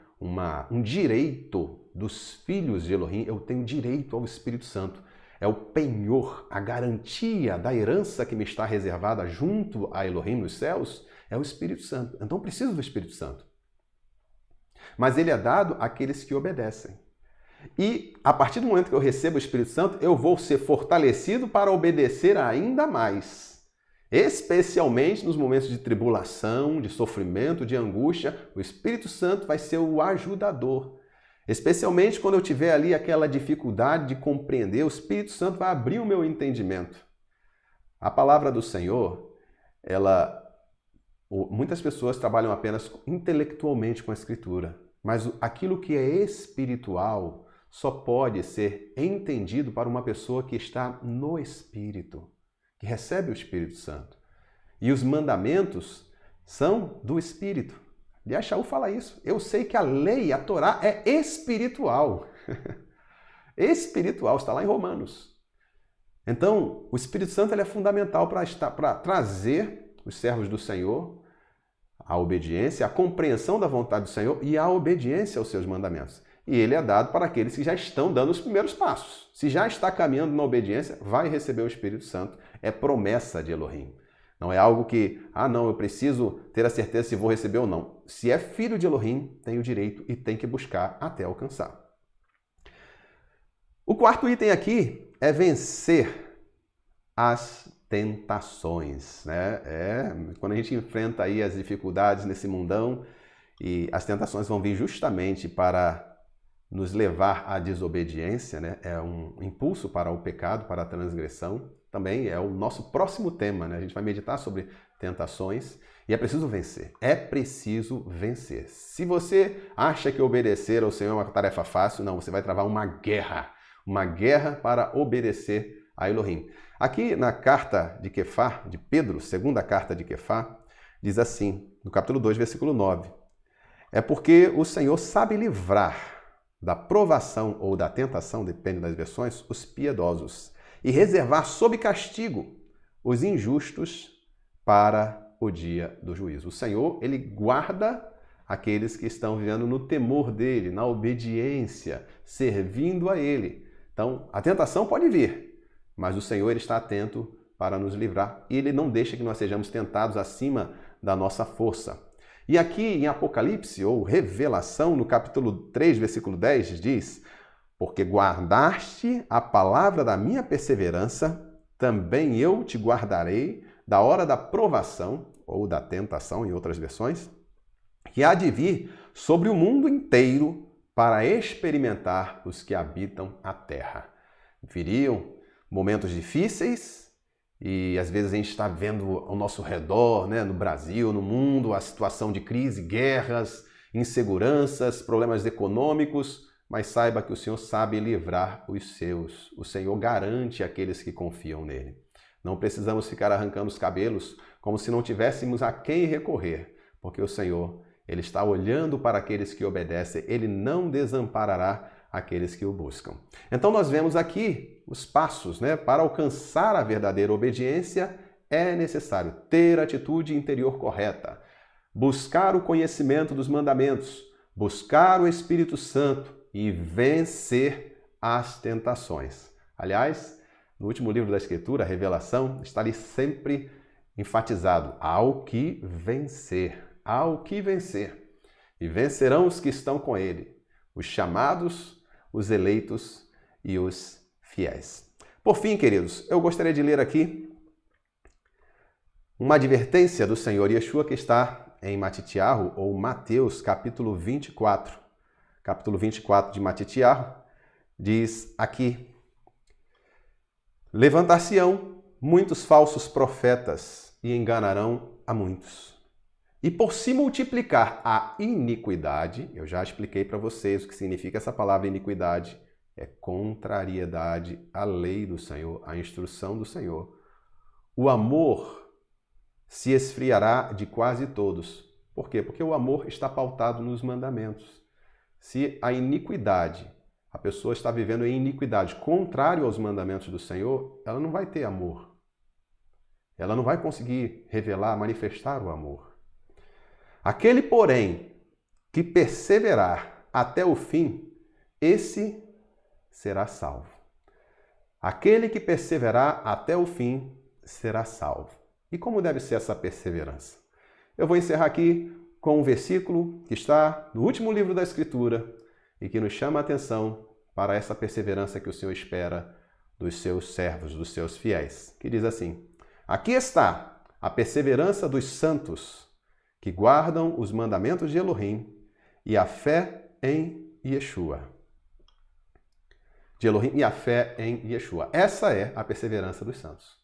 um direito dos filhos de Elohim. Eu tenho direito ao Espírito Santo. É o penhor, a garantia da herança que me está reservada junto a Elohim nos céus, é o Espírito Santo. Então preciso do Espírito Santo. Mas ele é dado àqueles que obedecem. E a partir do momento que eu recebo o Espírito Santo, eu vou ser fortalecido para obedecer ainda mais. Especialmente nos momentos de tribulação, de sofrimento, de angústia, o Espírito Santo vai ser o ajudador. Especialmente quando eu tiver ali aquela dificuldade de compreender, o Espírito Santo vai abrir o meu entendimento. A palavra do Senhor, muitas pessoas trabalham apenas intelectualmente com a Escritura, mas aquilo que é espiritual só pode ser entendido para uma pessoa que está no Espírito, que recebe o Espírito Santo. E os mandamentos são do Espírito. Aliás, Shaul fala isso. Eu sei que a lei, a Torá, é espiritual. Espiritual, está lá em Romanos. Então, o Espírito Santo ele é fundamental para trazer os servos do Senhor a obediência, a compreensão da vontade do Senhor e a obediência aos seus mandamentos. E ele é dado para aqueles que já estão dando os primeiros passos. Se já está caminhando na obediência, vai receber o Espírito Santo. É promessa de Elohim. Não é algo que, eu preciso ter a certeza se vou receber ou não. Se é filho de Elohim, tem o direito e tem que buscar até alcançar. O quarto item aqui é vencer as tentações, né? Quando a gente enfrenta aí as dificuldades nesse mundão, e as tentações vão vir justamente para nos levar à desobediência, né? É um impulso para o pecado, para a transgressão. Também é o nosso próximo tema, né? A gente vai meditar sobre tentações e é preciso vencer. É preciso vencer. Se você acha que obedecer ao Senhor é uma tarefa fácil, não, você vai travar uma guerra para obedecer a Elohim. Aqui na carta de Quefá, de Pedro, segunda carta de Quefá, diz assim, no capítulo 2, versículo 9, é porque o Senhor sabe livrar da provação ou da tentação, depende das versões, os piedosos, e reservar sob castigo os injustos para o dia do juízo. O Senhor, ele guarda aqueles que estão vivendo no temor dele, na obediência, servindo a ele. Então, a tentação pode vir, mas o Senhor ele está atento para nos livrar e ele não deixa que nós sejamos tentados acima da nossa força. E aqui em Apocalipse, ou Revelação, no capítulo 3, versículo 10, diz: porque guardaste a palavra da minha perseverança, também eu te guardarei da hora da provação, ou da tentação, em outras versões, que há de vir sobre o mundo inteiro para experimentar os que habitam a terra. Viriam momentos difíceis e às vezes a gente está vendo ao nosso redor, né, no Brasil, no mundo, a situação de crise, guerras, inseguranças, problemas econômicos, mas saiba que o Senhor sabe livrar os seus. O Senhor garante aqueles que confiam nele. Não precisamos ficar arrancando os cabelos como se não tivéssemos a quem recorrer, porque o Senhor, ele está olhando para aqueles que obedecem, ele não desamparará aqueles que o buscam. Então nós vemos aqui os passos, né? Para alcançar a verdadeira obediência é necessário ter a atitude interior correta, buscar o conhecimento dos mandamentos, buscar o Espírito Santo e vencer as tentações. Aliás, no último livro da Escritura, a Revelação, está ali sempre enfatizado: ao que vencer, ao que vencer. E vencerão os que estão com ele, os chamados, os eleitos e os fiéis. Por fim, queridos, eu gostaria de ler aqui uma advertência do Senhor Yeshua que está em Matitiahu, ou Mateus, capítulo 24. Capítulo 24 de Matitiahu diz aqui: levantar-se-ão muitos falsos profetas e enganarão a muitos. E por se multiplicar a iniquidade, eu já expliquei para vocês o que significa essa palavra iniquidade, é contrariedade à lei do Senhor, à instrução do Senhor. O amor se esfriará de quase todos. Por quê? Porque o amor está pautado nos mandamentos. Se a iniquidade, a pessoa está vivendo em iniquidade, contrário aos mandamentos do Senhor, ela não vai ter amor. Ela não vai conseguir revelar, manifestar o amor. Aquele, porém, que perseverar até o fim, esse será salvo. Aquele que perseverar até o fim será salvo. E como deve ser essa perseverança? Eu vou encerrar aqui com um versículo que está no último livro da Escritura e que nos chama a atenção para essa perseverança que o Senhor espera dos seus servos, dos seus fiéis, que diz assim: aqui está a perseverança dos santos que guardam os mandamentos de Elohim e a fé em Yeshua. De Elohim e a fé em Yeshua. Essa é a perseverança dos santos.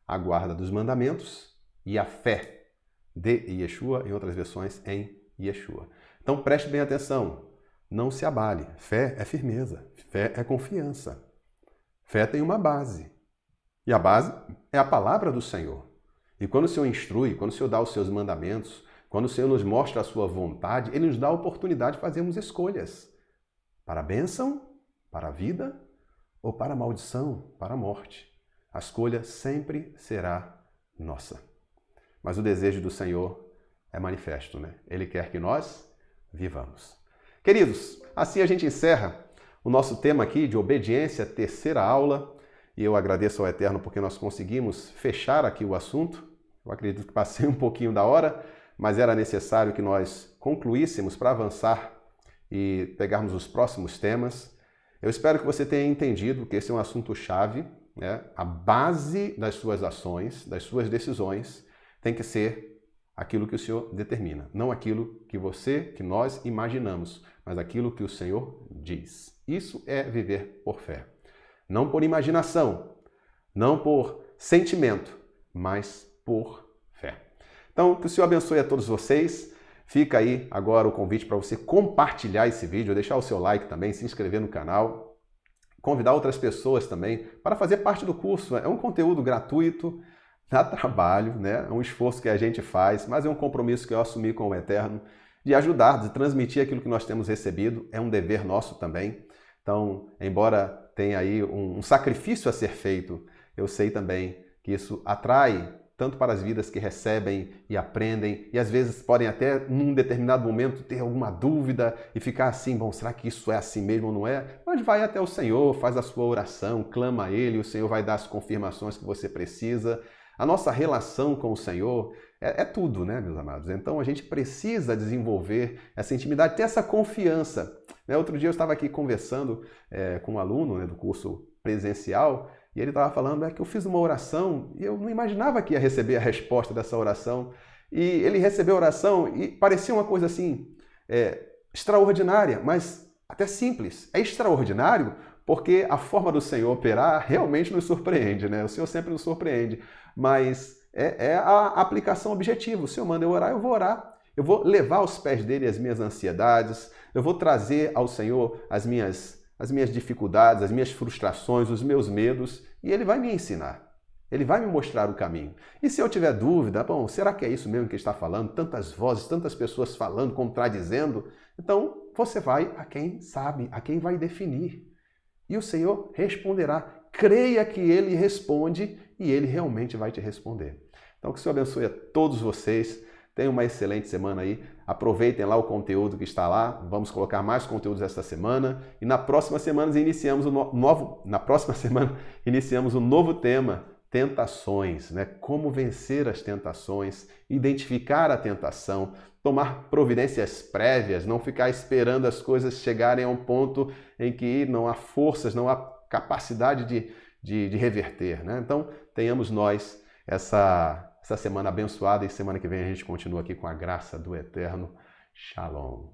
A guarda dos mandamentos e a fé de Yeshua, em outras versões, em Yeshua. Então preste bem atenção, não se abale. Fé é firmeza, fé é confiança. Fé tem uma base. E a base é a palavra do Senhor. E quando o Senhor instrui, quando o Senhor dá os seus mandamentos, quando o Senhor nos mostra a sua vontade, Ele nos dá a oportunidade de fazermos escolhas. Para a bênção, para a vida ou para a maldição, para a morte. A escolha sempre será nossa. Mas o desejo do Senhor é manifesto, né? Ele quer que nós vivamos. Queridos, assim a gente encerra o nosso tema aqui de obediência, terceira aula. E eu agradeço ao Eterno porque nós conseguimos fechar aqui o assunto. Eu acredito que passei um pouquinho da hora, mas era necessário que nós concluíssemos para avançar e pegarmos os próximos temas. Eu espero que você tenha entendido que esse é um assunto chave, né? A base das suas ações, das suas decisões, tem que ser aquilo que o Senhor determina, não aquilo que nós imaginamos, mas aquilo que o Senhor diz. Isso é viver por fé. Não por imaginação, não por sentimento, mas por fé. Então, que o Senhor abençoe a todos vocês. Fica aí agora o convite para você compartilhar esse vídeo, deixar o seu like também, se inscrever no canal, convidar outras pessoas também para fazer parte do curso. É um conteúdo gratuito, dá trabalho, né? É um esforço que a gente faz, mas é um compromisso que eu assumi com o Eterno de ajudar, de transmitir aquilo que nós temos recebido. É um dever nosso também. Então, embora tenha aí um sacrifício a ser feito, eu sei também que isso atrai tanto para as vidas que recebem e aprendem, e às vezes podem até, num determinado momento, ter alguma dúvida e ficar assim, bom, será que isso é assim mesmo ou não é? Mas vai até o Senhor, faz a sua oração, clama a Ele, o Senhor vai dar as confirmações que você precisa. A nossa relação com o Senhor é tudo, né, meus amados? Então a gente precisa desenvolver essa intimidade, ter essa confiança. Outro dia eu estava aqui conversando com um aluno, né, do curso presencial, e ele estava falando que eu fiz uma oração e eu não imaginava que ia receber a resposta dessa oração. E ele recebeu a oração e parecia uma coisa assim, extraordinária, mas até simples. É extraordinário porque a forma do Senhor operar realmente nos surpreende, né? O Senhor sempre nos surpreende, mas é a aplicação objetiva. O Senhor manda eu orar, eu vou orar. Eu vou levar aos pés dele as minhas ansiedades, eu vou trazer ao Senhor as minhas dificuldades, as minhas frustrações, os meus medos, e Ele vai me ensinar. Ele vai me mostrar o caminho. E se eu tiver dúvida, bom, será que é isso mesmo que ele está falando? Tantas vozes, tantas pessoas falando, contradizendo. Então, você vai a quem sabe, a quem vai definir. E o Senhor responderá. Creia que Ele responde e Ele realmente vai te responder. Então, que o Senhor abençoe a todos vocês. Tenham uma excelente semana aí. Aproveitem lá o conteúdo que está lá. Vamos colocar mais conteúdos esta semana. E na próxima semana iniciamos o novo tema, tentações, né? Como vencer as tentações, identificar a tentação, tomar providências prévias, não ficar esperando as coisas chegarem a um ponto em que não há forças, não há capacidade de reverter, né? Então, tenhamos nós essa essa semana abençoada e semana que vem a gente continua aqui com a graça do Eterno. Shalom.